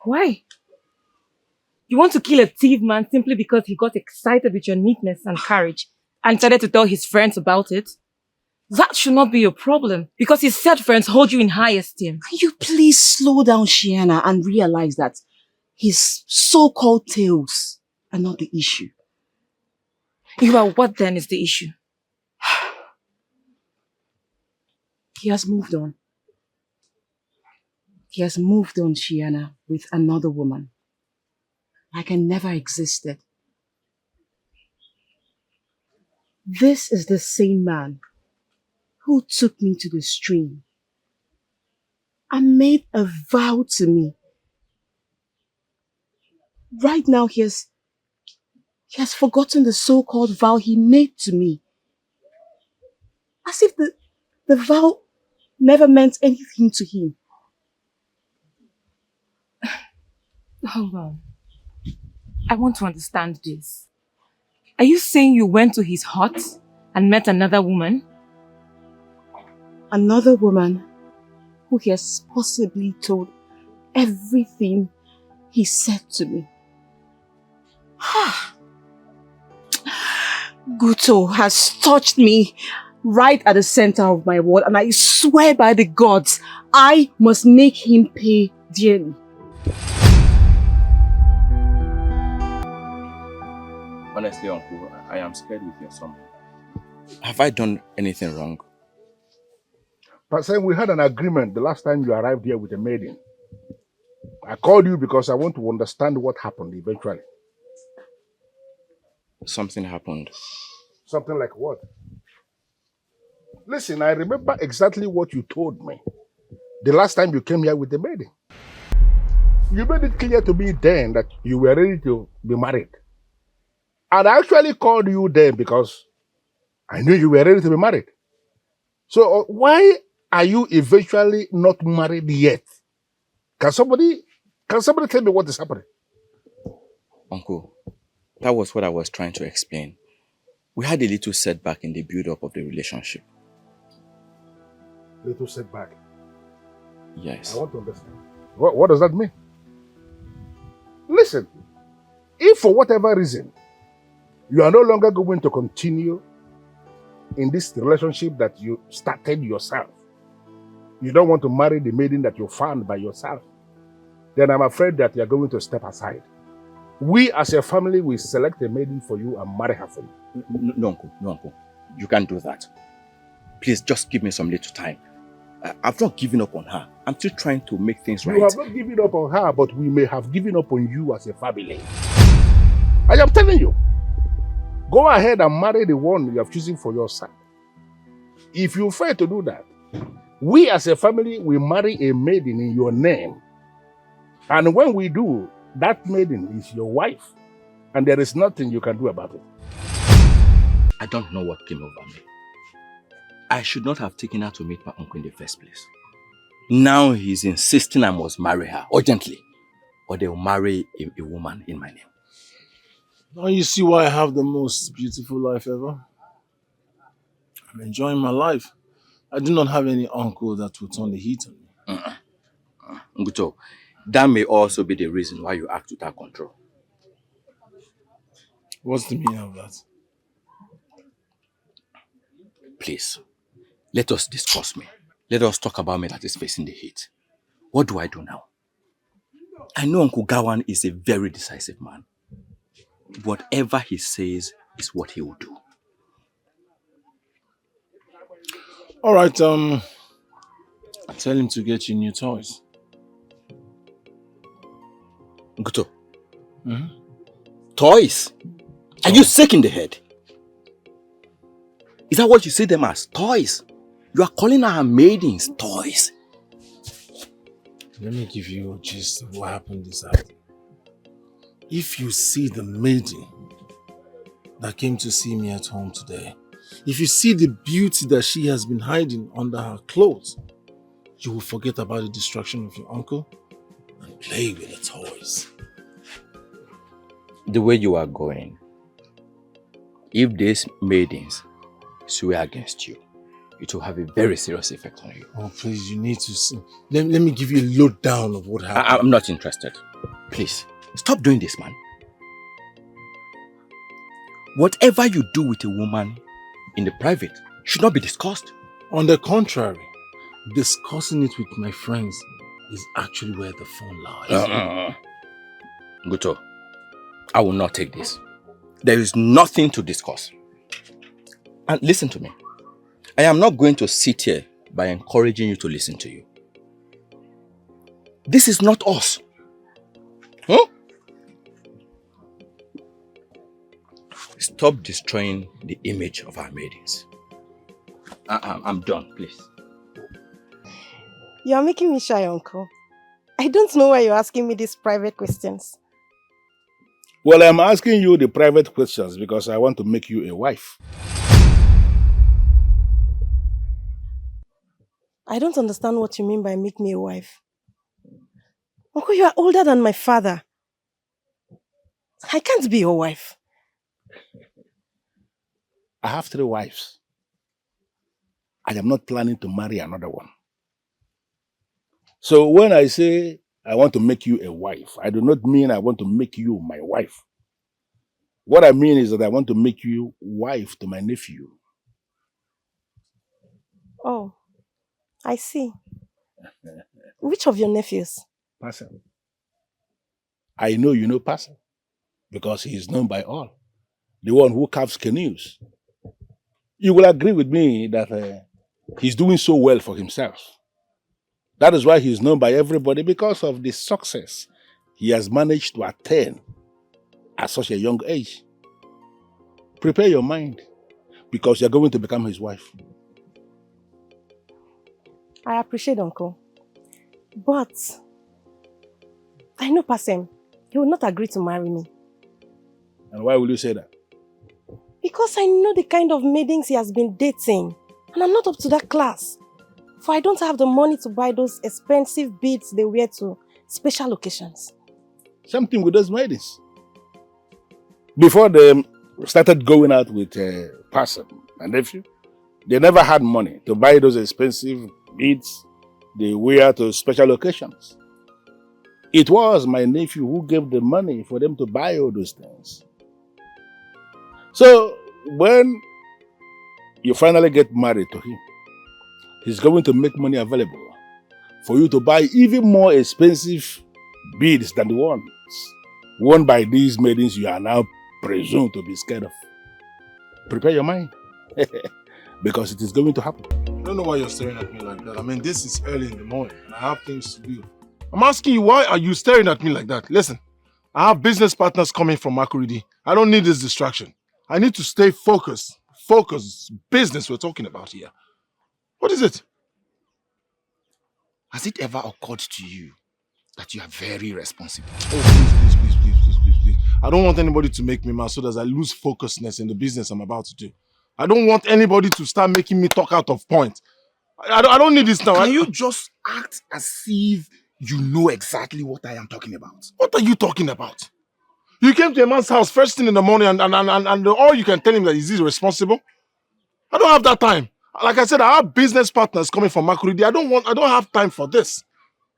Why? You want to kill a thief man simply because he got excited with your neatness and courage and started to tell his friends about it? That should not be your problem because his said friends hold you in high esteem. Can you please slow down, Shiana, and realize that his so-called tales are not the issue? You are what then is the issue? He has moved on. He has moved on, Shiana, with another woman. Like I never existed. This is the same man who took me to the stream and made a vow to me. Right now he has forgotten the so-called vow he made to me. As if the vow never meant anything to him. Hold on. I want to understand this. Are you saying you went to his hut and met another woman? Another woman who he has possibly told everything he said to me. Guto has touched me right at the center of my world, and I swear by the gods, I must make him pay dearly. Honestly, Uncle, I am scared with your son. Have I done anything wrong? But saying we had an agreement the last time you arrived here with the maiden. I called you because I want to understand what happened eventually. Something happened. Something like what? Listen, I remember exactly what you told me the last time you came here with the maiden. You made it clear to me then that you were ready to be married. And I actually called you then because I knew you were ready to be married. So why are you eventually not married yet? Can somebody tell me what is happening? Uncle, that was what I was trying to explain. We had a little setback in the build-up of the relationship. Little setback? Yes. I want to understand. What does that mean? Listen, if for whatever reason you are no longer going to continue in this relationship that you started yourself, you don't want to marry the maiden that you found by yourself, then I'm afraid that you are going to step aside. We as a family will select a maiden for you and marry her for you. No, Uncle. You can't do that. Please, just give me some little time. I've not given up on her. I'm still trying to make things right. You have not given up on her, but we may have given up on you as a family. I am telling you. Go ahead and marry the one you have chosen for your son. If you fail to do that, we as a family will marry a maiden in your name. And when we do, that maiden is your wife. And there is nothing you can do about it. I don't know what came over me. I should not have taken her to meet my uncle in the first place. Now he's insisting I must marry her urgently, or they will marry a woman in my name. Now you see why I have the most beautiful life ever. I'm enjoying my life. I do not have any uncle that will turn the heat on me. Nguto, that may also be the reason why you act without control. What's the meaning of that? Please, let us discuss me. Let us talk about me that is facing the heat. What do I do now? I know Uncle Gawan is a very decisive man. Whatever he says is what he will do. All right, tell him to get you new toys. Nguto. Toys? Are you sick in the head? Is that what you see them as? Toys? You are calling our maidens toys? Let me give you a gist of what happened this afternoon. If you see the maiden that came to see me at home today, if you see the beauty that she has been hiding under her clothes, you will forget about the distraction of your uncle and play with the toys. The way you are going, if these maidens swear against you, it will have a very serious effect on you. Oh, please, you need to see. Let me give you a lowdown of what happened. I'm not interested. Please, stop doing this, man. Whatever you do with a woman in the private should not be discussed. On the contrary, discussing it with my friends is actually where the fun lies. Guto, I will not take this. There is nothing to discuss. And listen to me. I am not going to sit here by encouraging you to listen to you. This is not us. Stop destroying the image of our maidens. I'm done, please. You're making me shy, Uncle. I don't know why you're asking me these private questions. Well, I'm asking you the private questions because I want to make you a wife. I don't understand what you mean by make me a wife. Uncle, you are older than my father. I can't be your wife. I have 3 wives. I am not planning to marry another one. So when I say I want to make you a wife, I do not mean I want to make you my wife. What I mean is that I want to make you wife to my nephew. Oh, I see. Which of your nephews? Pastor. I know you know Pastor because he is known by all. The one who carves canoes. You will agree with me that he's doing so well for himself. That is why he's known by everybody because of the success he has managed to attain at such a young age. Prepare your mind because you're going to become his wife. I appreciate Uncle. But I know Pasem. He will not agree to marry me. And why will you say that? Because I know the kind of maidens he has been dating. And I'm not up to that class. For I don't have the money to buy those expensive beads they wear to special occasions. Something with those maidens. Before they started going out with Pastor, my nephew, they never had money to buy those expensive beads they wear to special occasions. It was my nephew who gave the money for them to buy all those things. So when you finally get married to him, he's going to make money available for you to buy even more expensive beads than the ones worn by these maidens you are now presumed to be scared of. Prepare your mind because it is going to happen. I don't know why you're staring at me like that. I mean, this is early in the morning and I have things to do. I'm asking you, why are you staring at me like that? Listen, I have business partners coming from Makuridi. I don't need this distraction. I need to stay focused. Focus, business we're talking about here. What is it? Has it ever occurred to you that you are very responsible? Oh, please. I don't want anybody to make me mad so that I lose focusness in the business I'm about to do. I don't want anybody to start making me talk out of point. I don't need this now. Can you just act as if you know exactly what I am talking about? What are you talking about? You came to a man's house first thing in the morning and all you can tell him that he's irresponsible? I don't have that time. Like I said, I have business partners coming from Makuridi. I don't have time for this.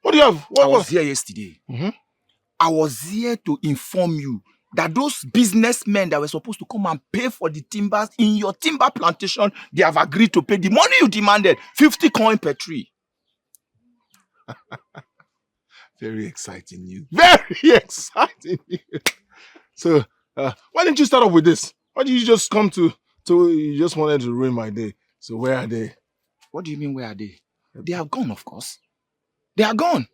What do you have? I was here yesterday. I was here to inform you that those businessmen that were supposed to come and pay for the timbers in your timber plantation, they have agreed to pay the money you demanded, 50 coin per tree. Very exciting news. Very exciting news. So, why didn't you start off with this? Why did you just come to you just wanted to ruin my day? So where are they? What do you mean, where are they? They have gone, of course. They are gone.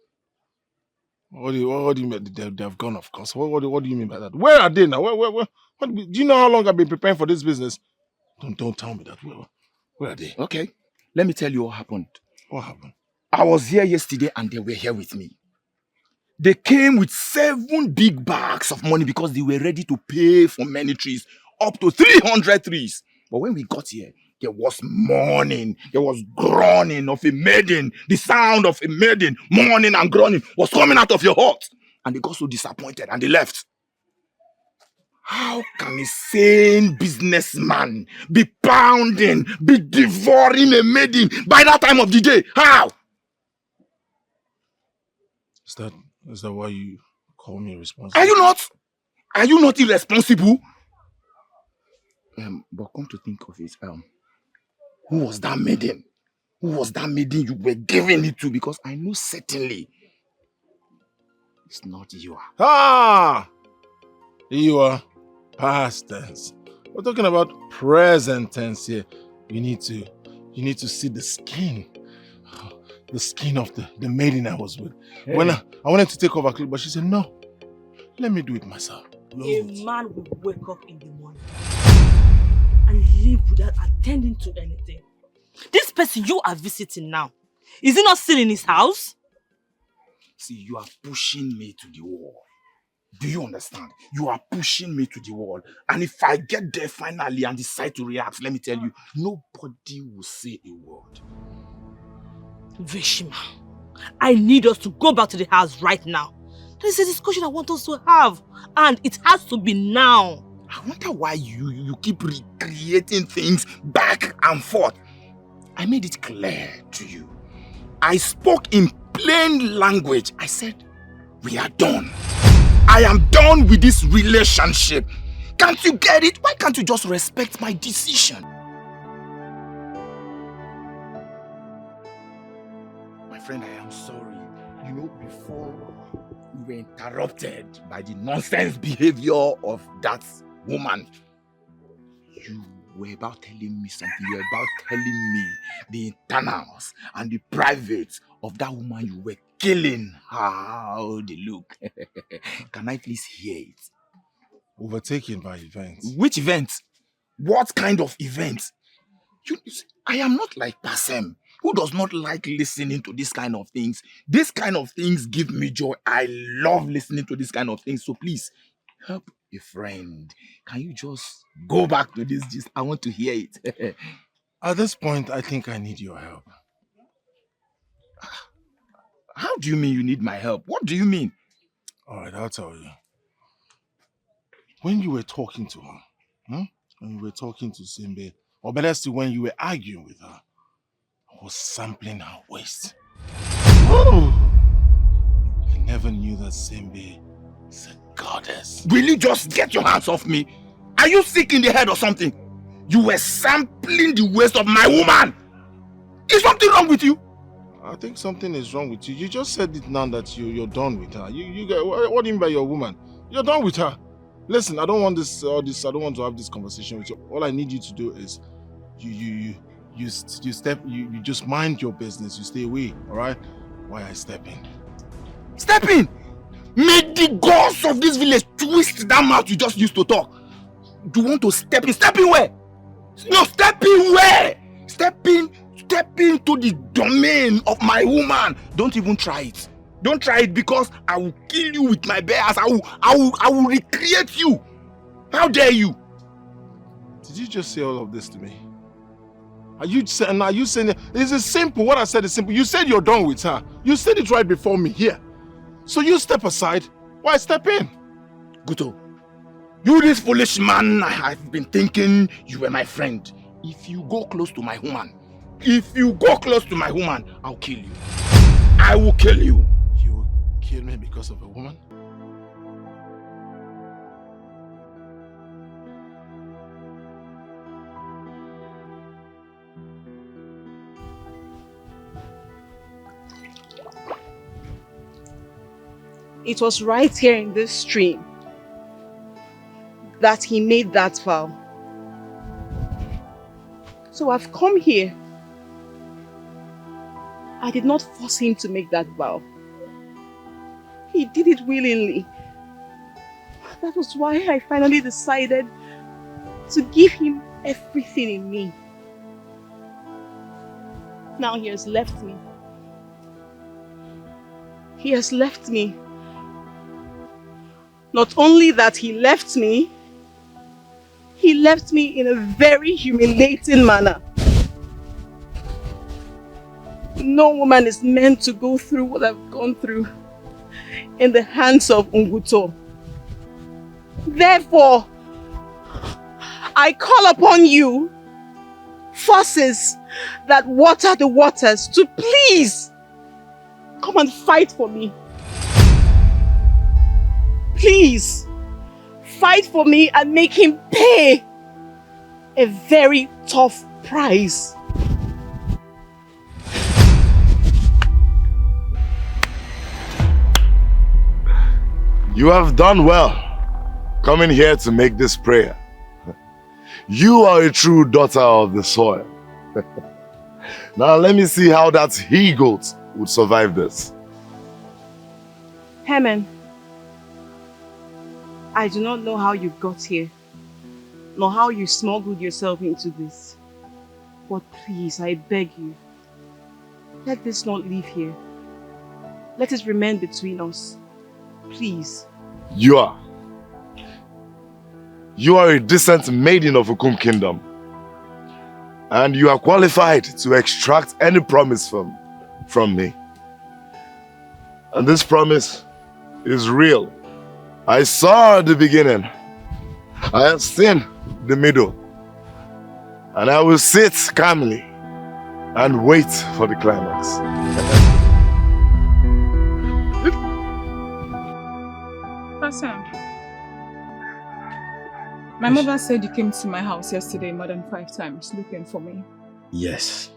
What do you mean they have gone, of course? What do you mean by that? Where are they now? Do you know how long I've been preparing for this business? Don't tell me that. Where are they? Okay, let me tell you what happened. What happened? I was here yesterday and they were here with me. They came with 7 big bags of money because they were ready to pay for many trees, up to 300 trees. But when we got here, there was mourning, there was groaning of a maiden. The sound of a maiden mourning and groaning was coming out of your heart. And they got so disappointed and they left. How can a sane businessman be pounding, be devouring a maiden by that time of the day? How? Is that why you call me irresponsible? Are you not? Are you not irresponsible? But come to think of it, who was that maiden? Who was that maiden you were giving it to? Because I know certainly it's not you. You are past tense. We're talking about present tense here. You need to see the skin. The skin of the maiden I was with. Hey. When I wanted to take over, but she said, no, let me do it myself. A man will wake up in the morning and leave without attending to anything. This person you are visiting now, is he not still in his house? See, you are pushing me to the wall. Do you understand? You are pushing me to the wall. And if I get there finally and decide to react, let me tell you, nobody will say a word. Veshima, I need us to go back to the house right now. There is a discussion I want us to have, and it has to be now. I wonder why you keep recreating things back and forth. I made it clear to you. I spoke in plain language. I said, we are done. I am done with this relationship. Can't you get it? Why can't you just respect my decision? Friend, I am sorry. You know, before we were interrupted by the nonsense behavior of that woman, you were about telling me something. You were about telling me the internals and the privates of that woman you were killing. How they look. Can I please hear it? Overtaken by events. Which events? What kind of events? I am not like Pasem, who does not like listening to this kind of things. This kind of things give me joy. I love listening to this kind of things. So please, help a friend. Can you just go back to this gist? I want to hear it. At this point, I think I need your help. How do you mean you need my help? What do you mean? All right, I'll tell you. When you were talking to her, when you were talking to Simbe, or better still, when you were arguing with her, I was sampling her waist. Oh! I never knew that Simbe is a goddess. Will you just get your hands off me? Are you sick in the head or something? You were sampling the waist of my woman. Is something wrong with you? I think something is wrong with you. You just said it now that you're done with her. What do you mean by your woman? You're done with her. Listen, I don't want I don't want to have this conversation with you. All I need you to do is you just mind your business. You stay away, all right? While I step in. Step in? May the gods of this village twist that mouth you just used to talk. Do you want to step in? Step in where? No, step in where? Step into the domain of my woman. Don't even try it. Don't try it, because I will kill you with my bare hands. I will recreate you. How dare you? Did you just say all of this to me? Are you saying it's simple? What I said is simple. You said you're done with her. You said it right before me here. So you step aside. Why step in? Guto, you this foolish man, I have been thinking you were my friend. If you go close to my woman, I'll kill you. I will kill you. You will kill me because of a woman? It was right here in this stream that he made that vow. So I've come here. I did not force him to make that vow. He did it willingly. That was why I finally decided to give him everything in me. Now he has left me. He has left me. Not only that he left me in a very humiliating manner. No woman is meant to go through what I've gone through in the hands of Nguto. Therefore, I call upon you, forces that water the waters, to please come and fight for me. Please, fight for me and make him pay a very tough price. You have done well coming here to make this prayer. You are a true daughter of the soil. Now let me see how that he-goat would survive this. Herman, I do not know how you got here, nor how you smuggled yourself into this. But please, I beg you, let this not leave here. Let it remain between us. Please. You are a decent maiden of Ukum Kingdom. And you are qualified to extract any promise from me. And this promise is real. I saw the beginning. I have seen the middle. And I will sit calmly and wait for the climax. Sam, my mother said you came to my house yesterday more than 5 times looking for me. Yes.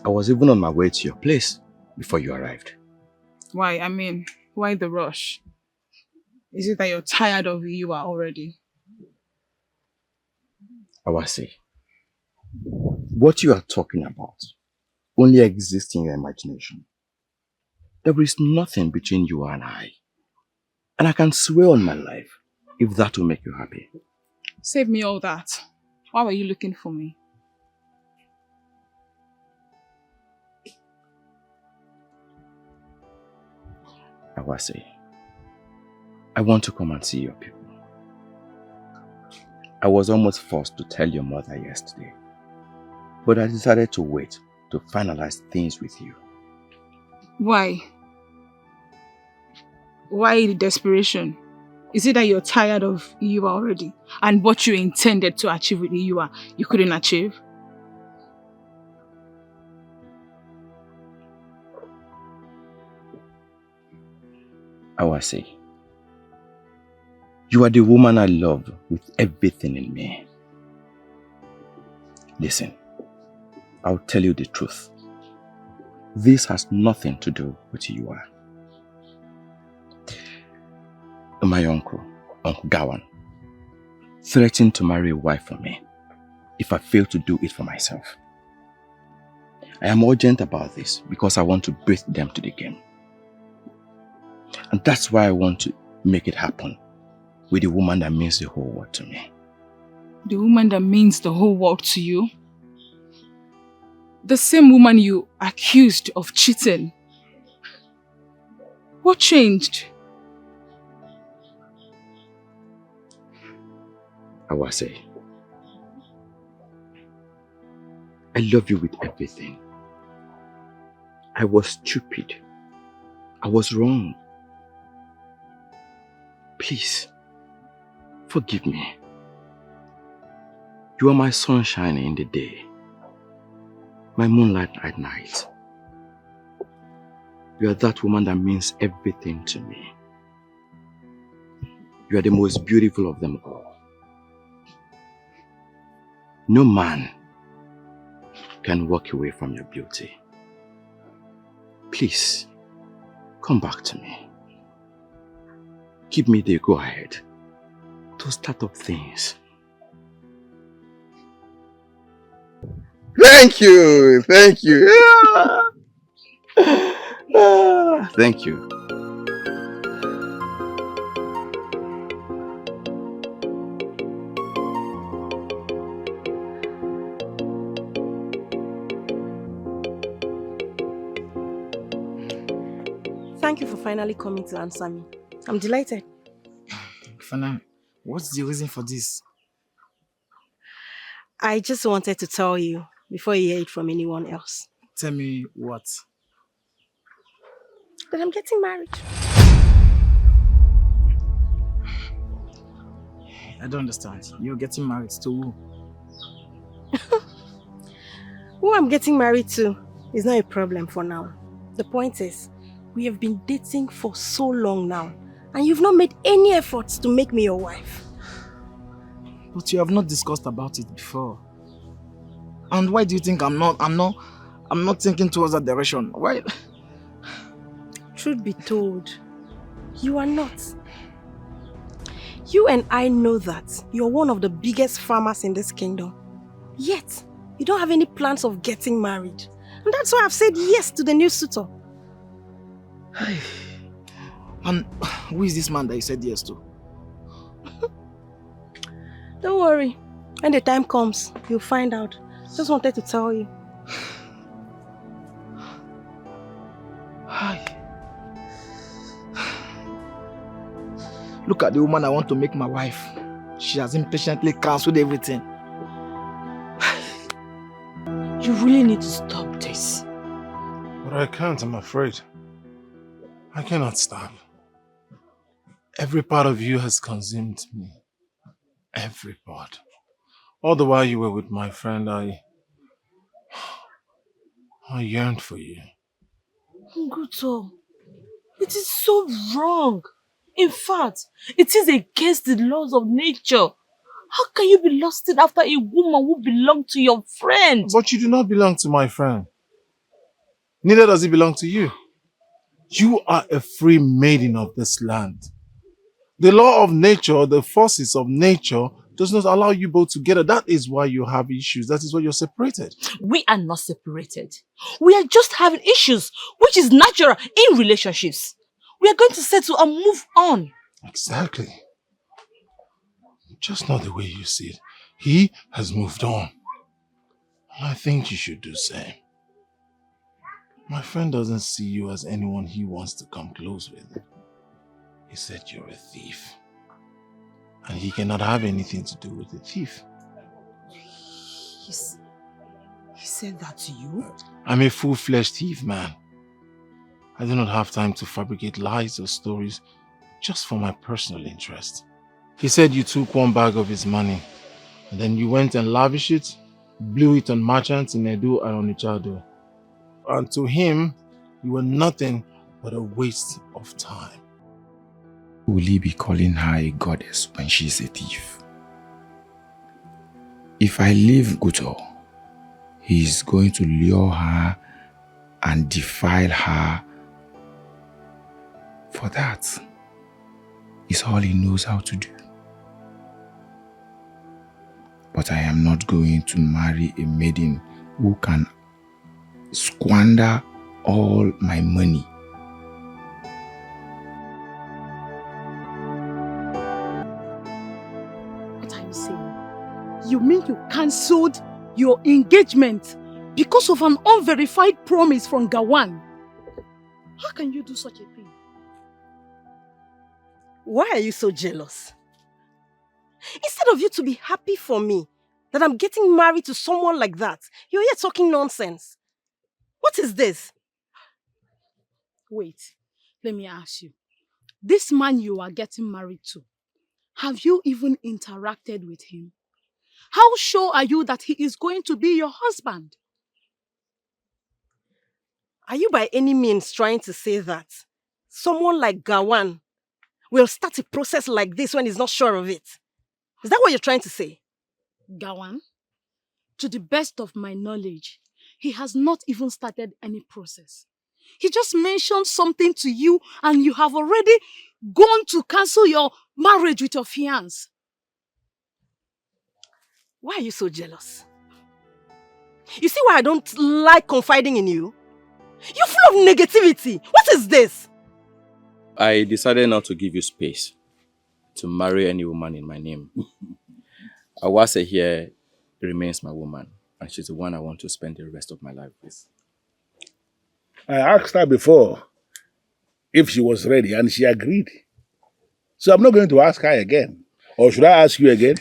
I was even on my way to your place before you arrived. Why? I mean, why the rush? Is it that you're tired of who you are already? Awase, what you are talking about only exists in your imagination. There is nothing between you and I. And I can swear on my life if that will make you happy. Save me all that. Why were you looking for me? Awase, I want to come and see your people. I was almost forced to tell your mother yesterday, but I decided to wait to finalize things with you. Why? Why the desperation? Is it that you're tired of Iwa already? And what you intended to achieve with Iwa, you couldn't achieve? Awase, you are the woman I love with everything in me. Listen, I'll tell you the truth. This has nothing to do with Iwa. My uncle, Uncle Gawan, threatened to marry a wife for me if I fail to do it for myself. I am urgent about this because I want to breathe them to the game. And that's why I want to make it happen with the woman that means the whole world to me. The woman that means the whole world to you? The same woman you accused of cheating. What changed? Awase, love you with everything. I was stupid. I was wrong. Please, forgive me. You are my sunshine in the day, my moonlight at night. You are that woman that means everything to me. You are the most beautiful of them all. No man can walk away from your beauty. Please, come back to me. Give me the go-ahead to start up things. Thank you! Thank you! Thank you. Thank you for finally coming to answer me. I'm delighted. Fana, what's the reason for this? I just wanted to tell you before you hear it from anyone else. Tell me what? That I'm getting married. I don't understand. You're getting married to who? Who I'm getting married to is not a problem for now. The point is, we have been dating for so long now, and you've not made any efforts to make me your wife. But you have not discussed about it before. And why do you think I'm not thinking towards that direction? Why? Truth be told, you are not. You and I know that you're one of the biggest farmers in this kingdom. Yet, you don't have any plans of getting married. And that's why I've said yes to the new suitor. And who is this man that you said yes to? Don't worry. When the time comes, you'll find out. Just wanted to tell you. Look at the woman I want to make my wife. She has impatiently cancelled everything. You really need to stop this. But I can't, I'm afraid. I cannot stop. Every part of you has consumed me. Every part. All the while you were with my friend, I yearned for you. Nguto, it is so wrong. In fact, it is against the laws of nature. How can you be lusting after a woman who belongs to your friend? But you do not belong to my friend. Neither does he belong to you. You are a free maiden of this land. The law of nature, the forces of nature, does not allow you both together. That is why you have issues. That is why you're separated. We are not separated. We are just having issues, which is natural in relationships. We are going to settle and move on. Exactly. Just not the way you see it. He has moved on. And I think you should do the same. My friend doesn't see you as anyone he wants to come close with. He said you're a thief. And he cannot have anything to do with a thief. He said that to you? I'm a full-fledged thief, man. I do not have time to fabricate lies or stories just for my personal interest. He said you took one bag of his money and then you went and lavished it, blew it on merchants in Edo and Onitsha. And to him, you were nothing but a waste of time. Will he be calling her a goddess when she's a thief? If I leave Guto, he is going to lure her and defile her. For that is all he knows how to do. But I am not going to marry a maiden who can squander all my money. What are you saying? You mean you cancelled your engagement because of an unverified promise from Gawan? How can you do such a thing? Why are you so jealous? Instead of you to be happy for me, that I'm getting married to someone like that. You're here talking nonsense. What is this? Wait, let me ask you. This man you are getting married to, have you even interacted with him? How sure are you that he is going to be your husband? Are you by any means trying to say that someone like Gawan will start a process like this when he's not sure of it? Is that what you're trying to say? Gawan, to the best of my knowledge, he has not even started any process. He just mentioned something to you and you have already gone to cancel your marriage with your fiancé. Why are you so jealous? You see why I don't like confiding in you? You're full of negativity. What is this? I decided not to give you space to marry any woman in my name. Awase here remains my woman, and she's the one I want to spend the rest of my life with. I asked her before if she was ready, and she agreed. So I'm not going to ask her again. Or should I ask you again?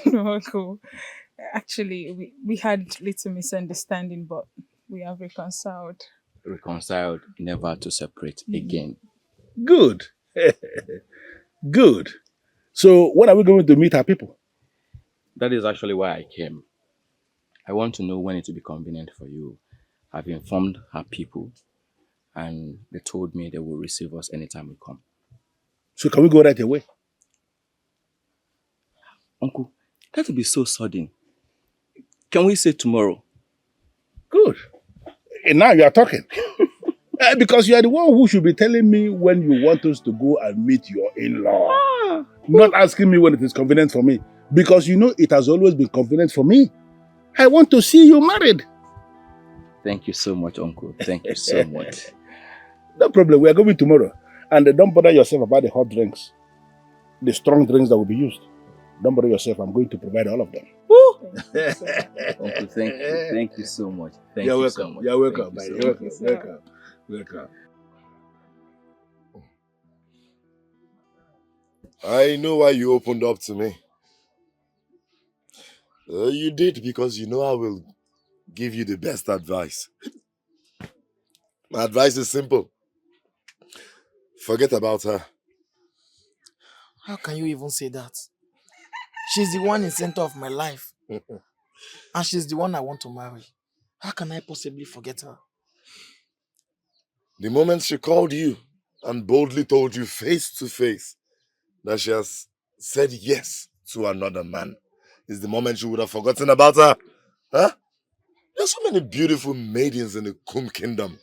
No, cool. Actually, we had little misunderstanding, but we have reconciled. Reconciled, never to separate again. Good. Good. So when are we going to meet our people? That is actually why I came. I want to know when it will be convenient for you. I've informed her people, and they told me they will receive us anytime we come. So can we go right away? Uncle, that will be so sudden. Can we say tomorrow? Good. And now you are talking. Because you are the one who should be telling me when you want us to go and meet your in-law. Not asking me when it is convenient for me. Because you know it has always been convenient for me. I want to see you married. Thank you so much, Uncle. Thank you so much. No problem. We are going tomorrow. And don't bother yourself about the hot drinks. The strong drinks that will be used. Don't bother yourself. I'm going to provide all of them. Uncle, thank you. Thank you so much. Thank You're you welcome. so much. You're welcome. Thank you You're so welcome. much. Welcome. Welcome. I know why you opened up to me. You did because you know I will give you the best advice. My advice is simple. Forget about her. How can you even say that? She's the one in the center of my life. And she's the one I want to marry. How can I possibly forget her? The moment she called you and boldly told you face to face that she has said yes to another man is the moment you would have forgotten about her. Huh? There's so many beautiful maidens in the Kum kingdom.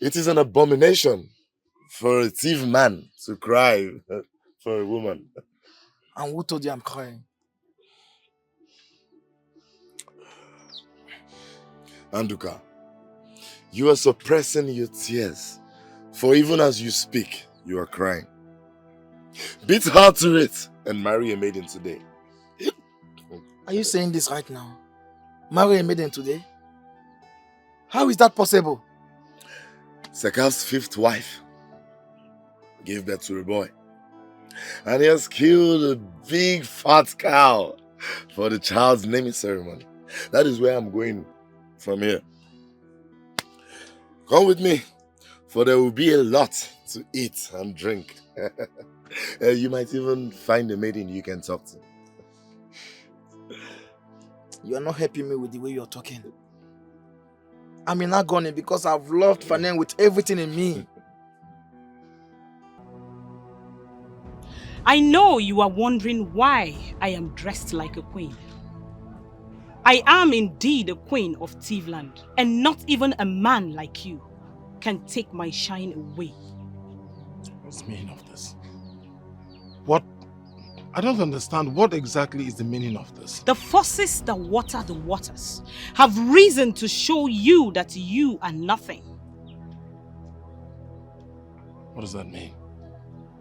It is an abomination for a thief man to cry for a woman. And who told you I'm crying? Anduka, you are suppressing your tears, for even as you speak, you are crying. Beat hard to it and marry a maiden today. Are you saying this right now? Marry a maiden today? How is that possible? Sekaf's fifth wife gave birth to a boy. And he has killed a big fat cow for the child's naming ceremony. That is where I'm going from here. Come with me, for there will be a lot to eat and drink. You might even find a maiden you can talk to. You are not helping me with the way you are talking. I'm in agony because I've loved Fanen with everything in me. I know you are wondering why I am dressed like a queen. I am indeed a queen of Tiefland, and not even a man like you can take my shine away. What's the meaning of this? What? I don't understand. What exactly is the meaning of this? The forces that water the waters have reason to show you that you are nothing. What does that mean?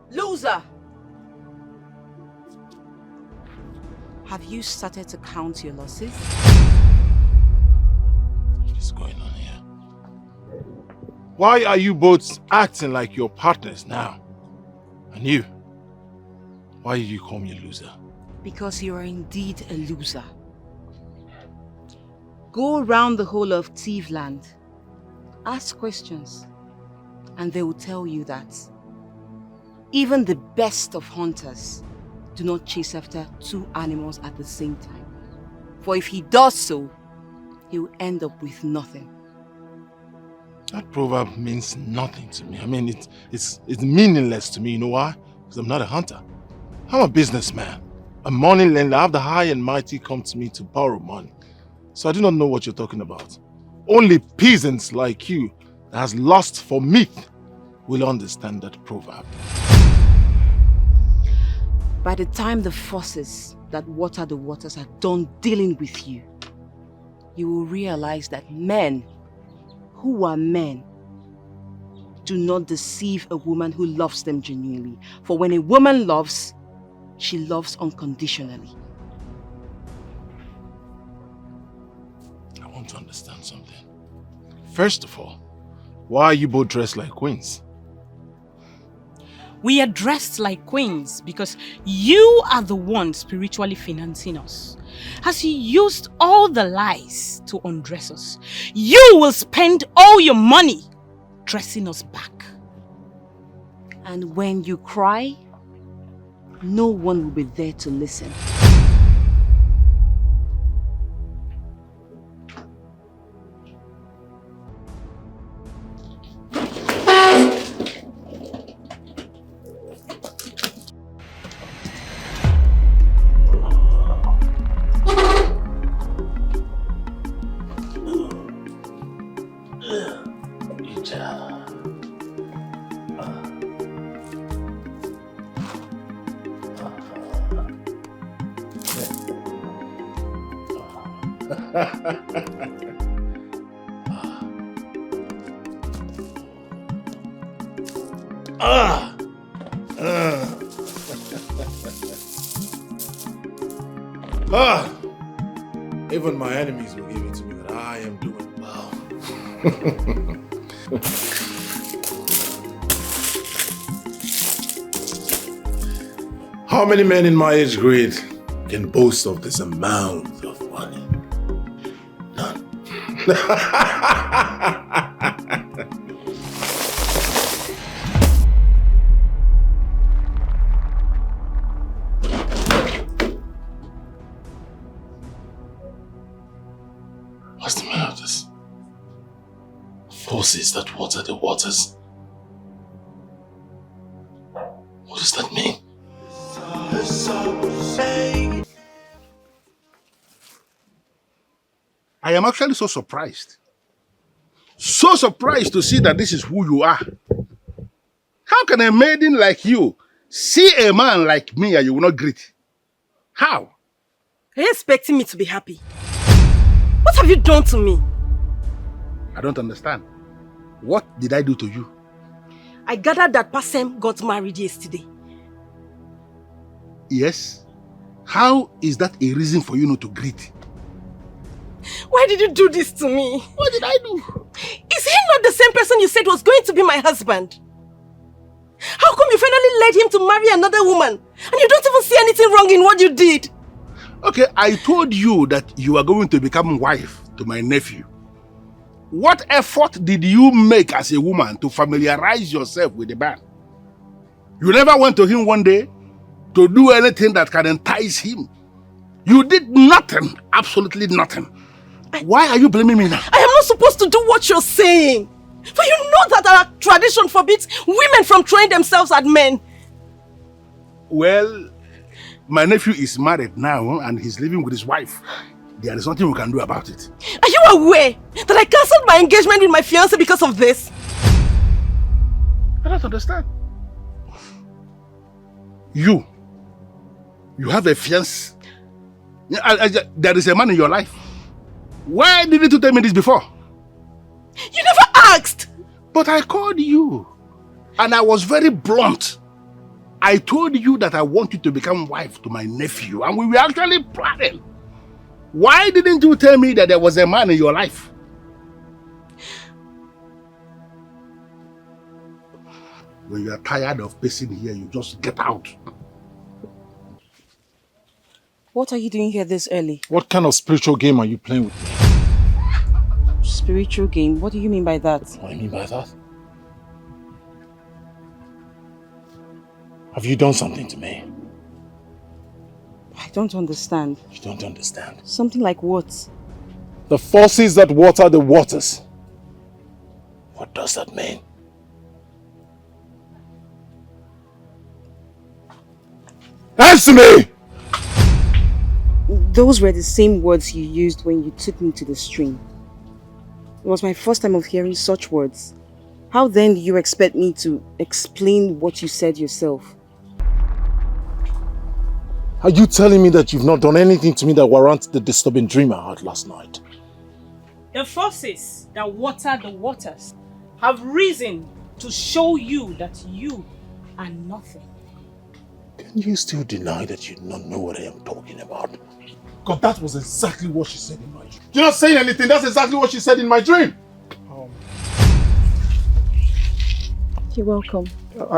Loser! Have you started to count your losses? What is going on here? Why are you both acting like your partners now? And you? Why did you call me a loser? Because you are indeed a loser. Go around the whole of Thiefland, ask questions, and they will tell you that even the best of hunters do not chase after two animals at the same time. For if he does so, he will end up with nothing. That proverb means nothing to me. I mean, it's meaningless to me. You know why? Because I'm not a hunter. I'm a businessman. A money lender. I have the high and mighty come to me to borrow money. So I do not know what you're talking about. Only peasants like you that has lust for meat will understand that proverb. By the time the forces that water the waters are done dealing with you, you will realize that men who are men do not deceive a woman who loves them genuinely. For when a woman loves, she loves unconditionally. I want to understand something. First of all, why are you both dressed like queens? We are dressed like queens because you are the one spiritually financing us. As you used all the lies to undress us, you will spend all your money dressing us back. And when you cry, no one will be there to listen. Even my enemies will give it to me that I am doing well. How many men in my age grade can boast of this amount of money? None. What's the matter with this? Forces that water the waters. What does that mean? I am actually so surprised. So surprised to see that this is who you are. How can a maiden like you see a man like me and you will not greet? How? Are you expecting me to be happy? What have you done to me? I don't understand. What did I do to you? I gathered that Pasem got married yesterday. Yes? How is that a reason for you not to greet? Why did you do this to me? What did I do? Is he not the same person you said was going to be my husband? How come you finally led him to marry another woman and you don't even see anything wrong in what you did? Okay, I told you that you are going to become wife to my nephew. What effort did you make as a woman to familiarize yourself with the man? You never went to him one day to do anything that can entice him. You did nothing, absolutely nothing. Why are you blaming me now? I am not supposed to do what you're saying. For you know that our tradition forbids women from throwing themselves at men. Well, my nephew is married now and he's living with his wife. There is nothing we can do about it. Are you aware that I cancelled my engagement with my fiancé because of this? I don't understand. You have a fiancé. There is a man in your life. Why didn't you tell me this before? You never asked. But I called you. And I was very blunt. I told you that I want you to become wife to my nephew. And we were actually planning. Why didn't you tell me that there was a man in your life? When you are tired of pacing here, you just get out. What are you doing here this early? What kind of spiritual game are you playing with me? Spiritual game? What do you mean by that? What do you mean by that? Have you done something to me? I don't understand. You don't understand? Something like what? The forces that water the waters. What does that mean? Answer me! Those were the same words you used when you took me to the stream. It was my first time of hearing such words. How then do you expect me to explain what you said yourself? Are you telling me that you've not done anything to me that warrants the disturbing dream I had last night? The forces that water the waters have reason to show you that you are nothing. Can you still deny that you do not know what I am talking about? God, that was exactly what she said in my dream. You're not saying anything, that's exactly what she said in my dream. You're welcome.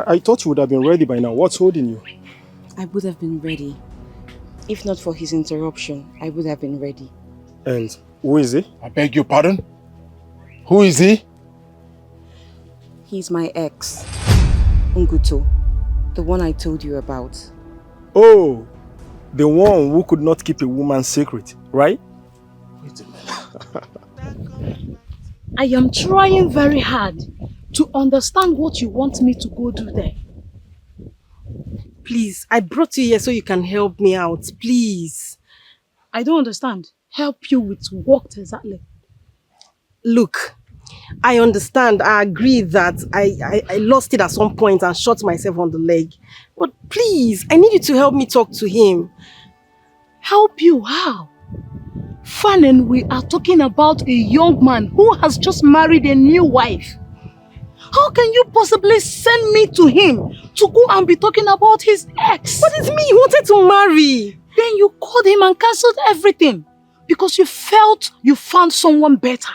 I thought you would have been ready by now. What's holding you? I would have been ready. If not for his interruption, I would have been ready. And who is he? I beg your pardon? Who is he? He's my ex, Nguto, the one I told you about. Oh, the one who could not keep a woman's secret, right? Wait a minute. I am trying very hard to understand what you want me to go do there. Please, I brought you here so you can help me out. Please. I don't understand. Help you with what exactly? Look, I understand. I agree that I lost it at some point and shot myself on the leg. But please, I need you to help me talk to him. Help you? How? Fanen, we are talking about a young man who has just married a new wife. How can you possibly send me to him to go and be talking about his ex? But it's me, he wanted to marry. Then you called him and cancelled everything because you felt you found someone better.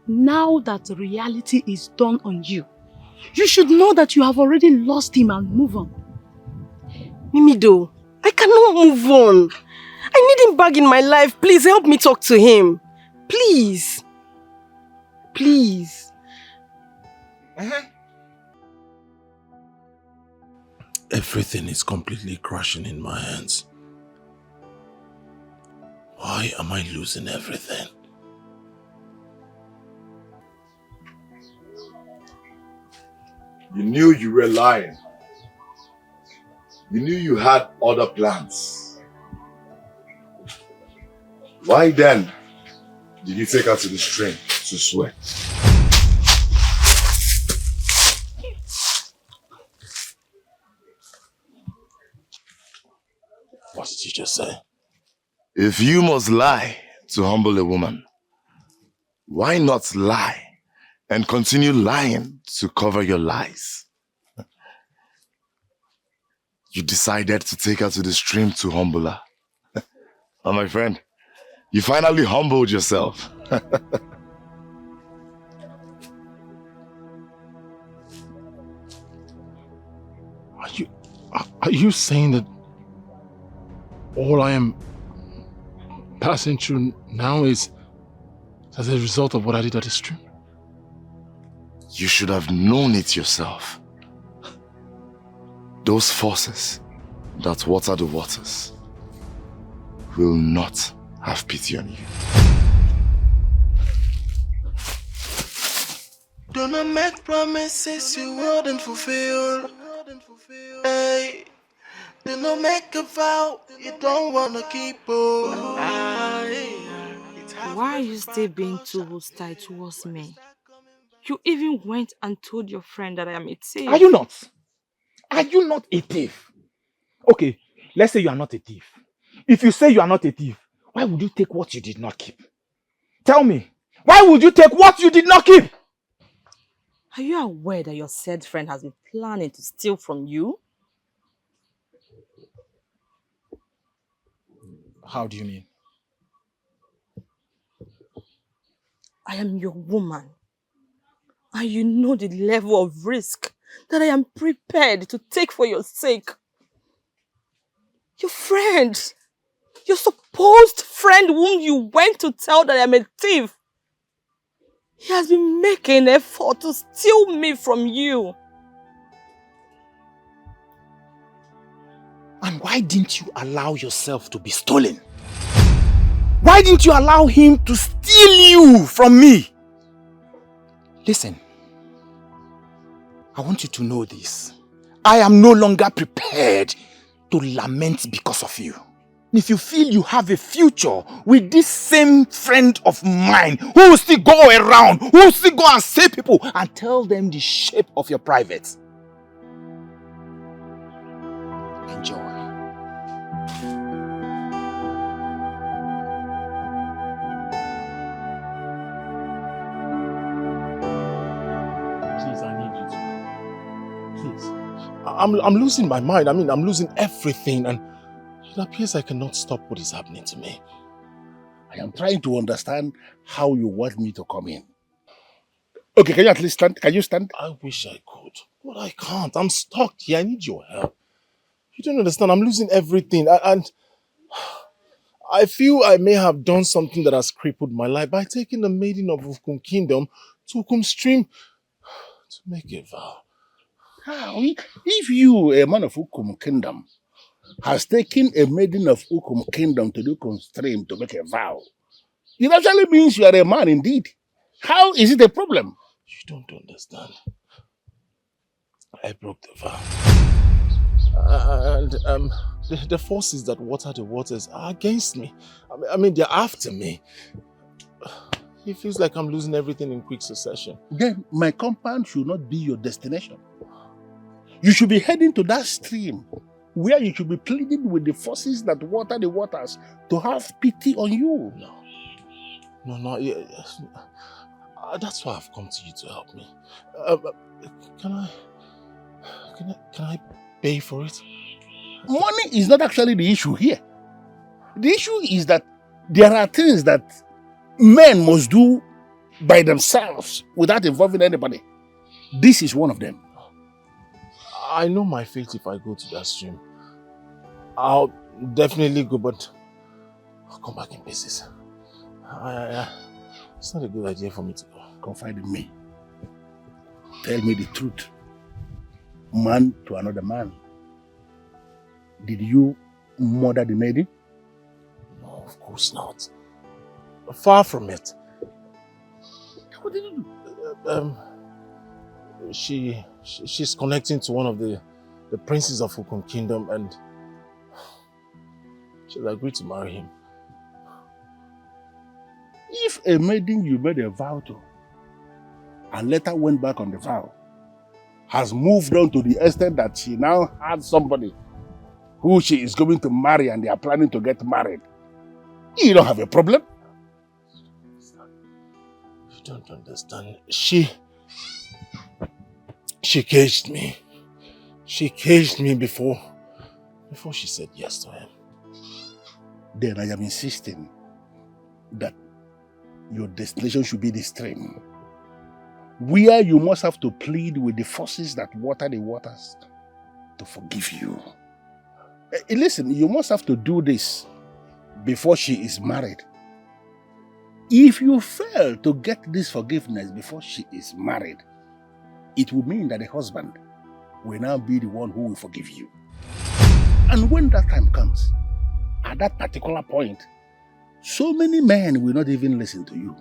Now that reality is done on you, you should know that you have already lost him and move on. Mimido, I cannot move on. I need him back in my life. Please help me talk to him. Please. Please. Everything is completely crashing in my hands. Why am I losing everything? You knew you were lying. You knew you had other plans. Why then did you take her to the stream to sweat? What did you just say? If you must lie to humble a woman, why not lie and continue lying to cover your lies? You decided to take her to the stream to humble her. Oh, my friend, you finally humbled yourself. Are you saying that all I am passing through now is as a result of what I did at the stream? You should have known it yourself. Those forces that water the waters will not have pity on you. Do not make promises you wouldn't fulfill. Hey, do not make a vow you don't wanna keep. Why are you still being too hostile towards me? You even went and told your friend that I am a thief. Are you not? Are you not a thief? Okay, let's say you are not a thief. If you say you are not a thief, why would you take what you did not keep? Tell me, why would you take what you did not keep? Are you aware that your said friend has been planning to steal from you? How do you mean? I am your woman. And you know the level of risk that I am prepared to take for your sake. Your friend Your supposed friend whom you went to tell that I'm a thief. He has been making an effort to steal me from you. And why didn't you allow yourself to be stolen? Why didn't you allow him to steal you from me? Listen, I want you to know this. I am no longer prepared to lament because of you. If you feel you have a future with this same friend of mine who will still go around, who will still go and say people and tell them the shape of your private. Enjoy. Please, I need you to. Please. I'm losing my mind. I mean, I'm losing everything, and it appears I cannot stop what is happening to me. I am trying to understand how you want me to come in. Okay, can you at least stand? Can you stand? I wish I could, but I can't. I'm stuck here. I need your help. You don't understand. I'm losing everything, and I feel I may have done something that has crippled my life by taking the maiden of Ukum Kingdom to Ukum Stream to make a vow. How? If you, a man of Ukum Kingdom, has taken a maiden of Ukum Kingdom to the Ukum Stream to make a vow, it actually means you are a man indeed. How is it a problem? You don't understand. I broke the vow. And the forces that water the waters are against me. I mean, they're after me. It feels like I'm losing everything in quick succession. Then my compound should not be your destination. You should be heading to that stream where you should be pleading with the forces that water the waters to have pity on you. No. That's why I've come to you to help me. Can I pay for it? Money is not actually the issue here. The issue is that there are things that men must do by themselves without involving anybody. This is one of them. I know my fate if I go to that stream. I'll definitely go, but I'll come back in pieces. It's not a good idea for me to go. Confide in me. Tell me the truth. Man to another man. Did you murder the maiden? No, of course not. Far from it. What did you do? She's connecting to one of the princes of Ukum Kingdom, and she's agreed to marry him. If a maiden you made a vow to and later went back on the vow has moved on to the extent that she now has somebody who she is going to marry and they are planning to get married, you don't have a problem. You don't understand. She caged me. She caged me before she said yes to him. Then I am insisting that your destination should be the stream, where you must have to plead with the forces that water the waters to forgive you. Listen, you must have to do this before she is married. If you fail to get this forgiveness before she is married, it will mean that the husband will now be the one who will forgive you. And when that time comes, at that particular point, so many men will not even listen to you.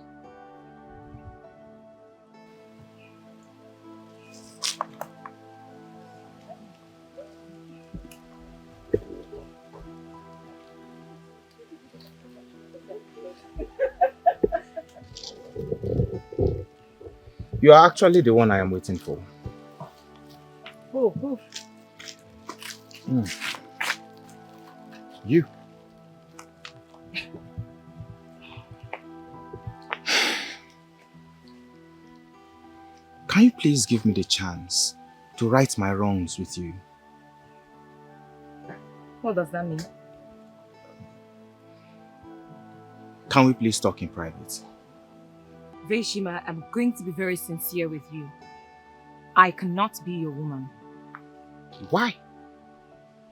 You are actually the one I am waiting for. Oh. You. Can you please give me the chance to right my wrongs with you? What does that mean? Can we please talk in private? Veshima, I'm going to be very sincere with you. I cannot be your woman. Why?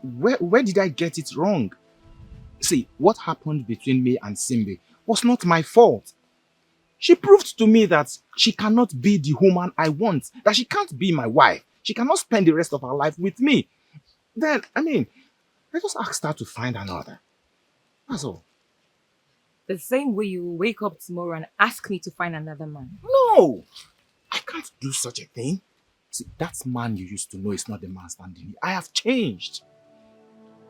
Where did I get it wrong? See, what happened between me and Simbi was not my fault. She proved to me that she cannot be the woman I want, that she can't be my wife. She cannot spend the rest of her life with me. Then, I just asked her to find another. That's all. The same way you will wake up tomorrow and ask me to find another man. No! I can't do such a thing. See, that man you used to know is not the man standing here. I have changed.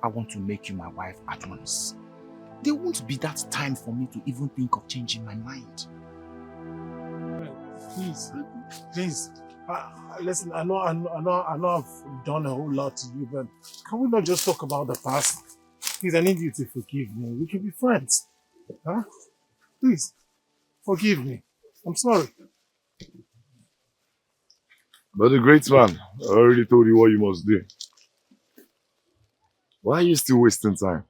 I want to make you my wife at once. There won't be that time for me to even think of changing my mind. Please. Listen, I know I've done a whole lot to you, but can we not just talk about the past? Please, I need you to forgive me. We can be friends. Huh? Please, forgive me. I'm sorry. But the great man, I already told you what you must do. Why are you still wasting time?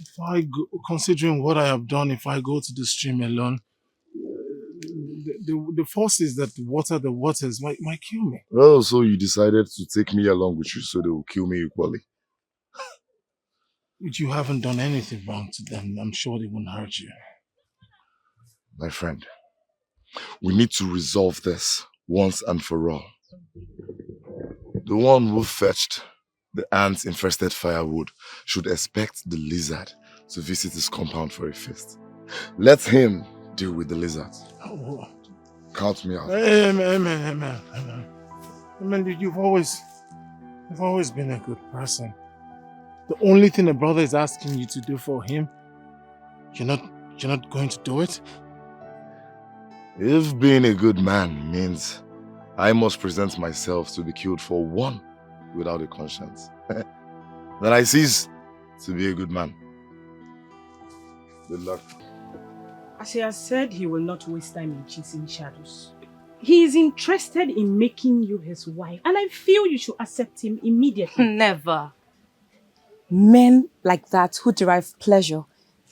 If I go, considering what I have done, if I go to the stream alone, the forces that water the waters might kill me. Oh, so you decided to take me along with you so they will kill me equally? But you haven't done anything wrong to them. I'm sure they won't hurt you. My friend, we need to resolve this once and for all. The one who fetched the ant-infested firewood should expect the lizard to visit his compound for a feast. Let him deal with the lizard. Oh. Count me out. Amen. You've always been a good person. The only thing a brother is asking you to do for him, you're not going to do it? If being a good man means I must present myself to be killed for one without a conscience, then I cease to be a good man. Good luck. As he has said, he will not waste time in chasing shadows. He is interested in making you his wife, and I feel you should accept him immediately. Never. Men like that who derive pleasure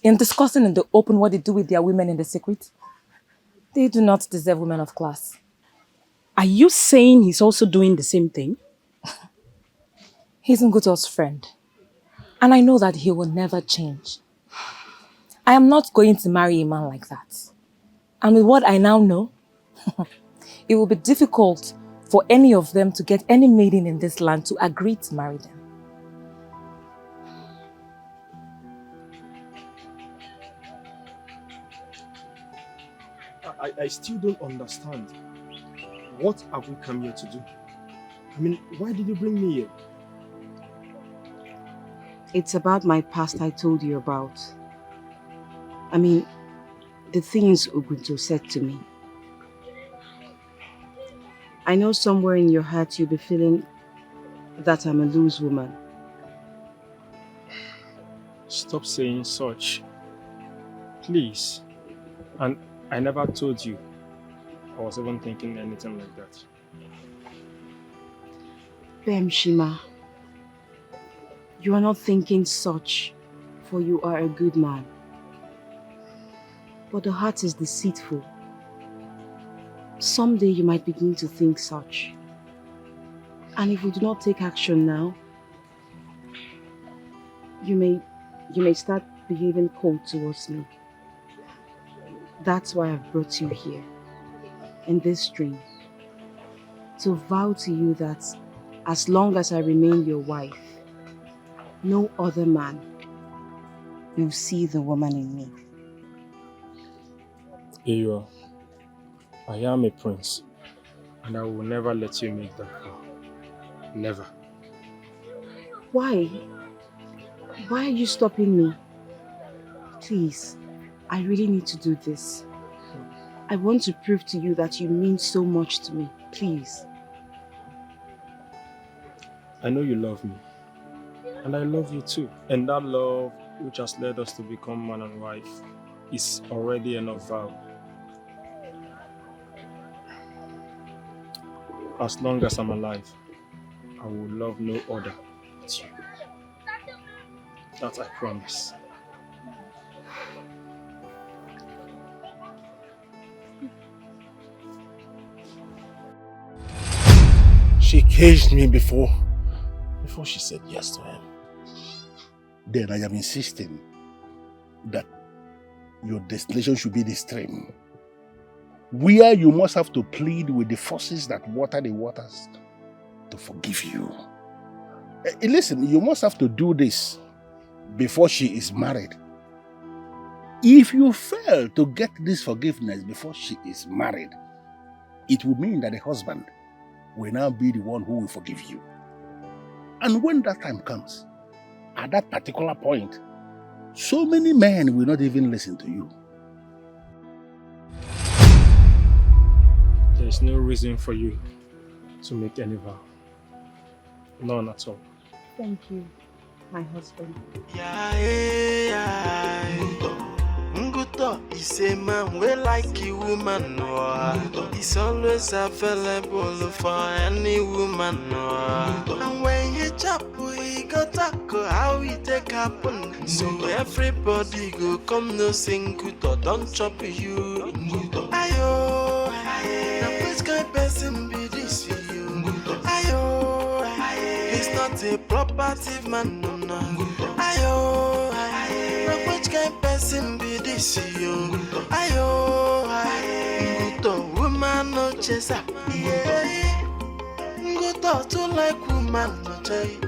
in discussing in the open what they do with their women in the secret, they do not deserve women of class. Are you saying he's also doing the same thing? He's Ngoto's friend, and I know that he will never change. I am not going to marry a man like that. And with what I now know, it will be difficult for any of them to get any maiden in this land to agree to marry them. I still don't understand. What have we come here to do? Why did you bring me here? It's about my past I told you about. The things Ubuntu said to me. I know somewhere in your heart you'll be feeling that I'm a loose woman. Stop saying such. Please. And I never told you I was even thinking anything like that. Shima, you are not thinking such, for you are a good man. But the heart is deceitful. Someday you might begin to think such. And if we do not take action now, you may start behaving cold towards me. That's why I've brought you here, in this dream, to vow to you that as long as I remain your wife, no other man will see the woman in me. Ewa, I am a prince, and I will never let you make that vow. Never. Why? Why are you stopping me? Please, I really need to do this. I want to prove to you that you mean so much to me. Please. I know you love me, and I love you too. And that love which has led us to become man and wife is already enough vow. As long as I'm alive, I will love no other but you. That I promise. She caged me before she said yes to him. then I am insisting that your destination should be the stream, where you must have to plead with the forces that water the waters to forgive you. Listen, you must have to do this before she is married. If you fail to get this forgiveness before she is married, it would mean that the husband will now be the one who will forgive you. And when that time comes, at that particular point, so many men will not even listen to you. There is no reason for you to make any vow. None at all. Thank you, my husband. Nguto is a man we like a woman. He's always available for any woman. And when you chop, we go tackle how we take happen. So everybody go come no sing Nguto, don't chop you. Ayo, now which kind of person be this for you? Ayo, he's not a property man, no. Ayo, now which kind of person be this for you? Ayo, Nguto, woman no chaser. Nguto to like woman no chase.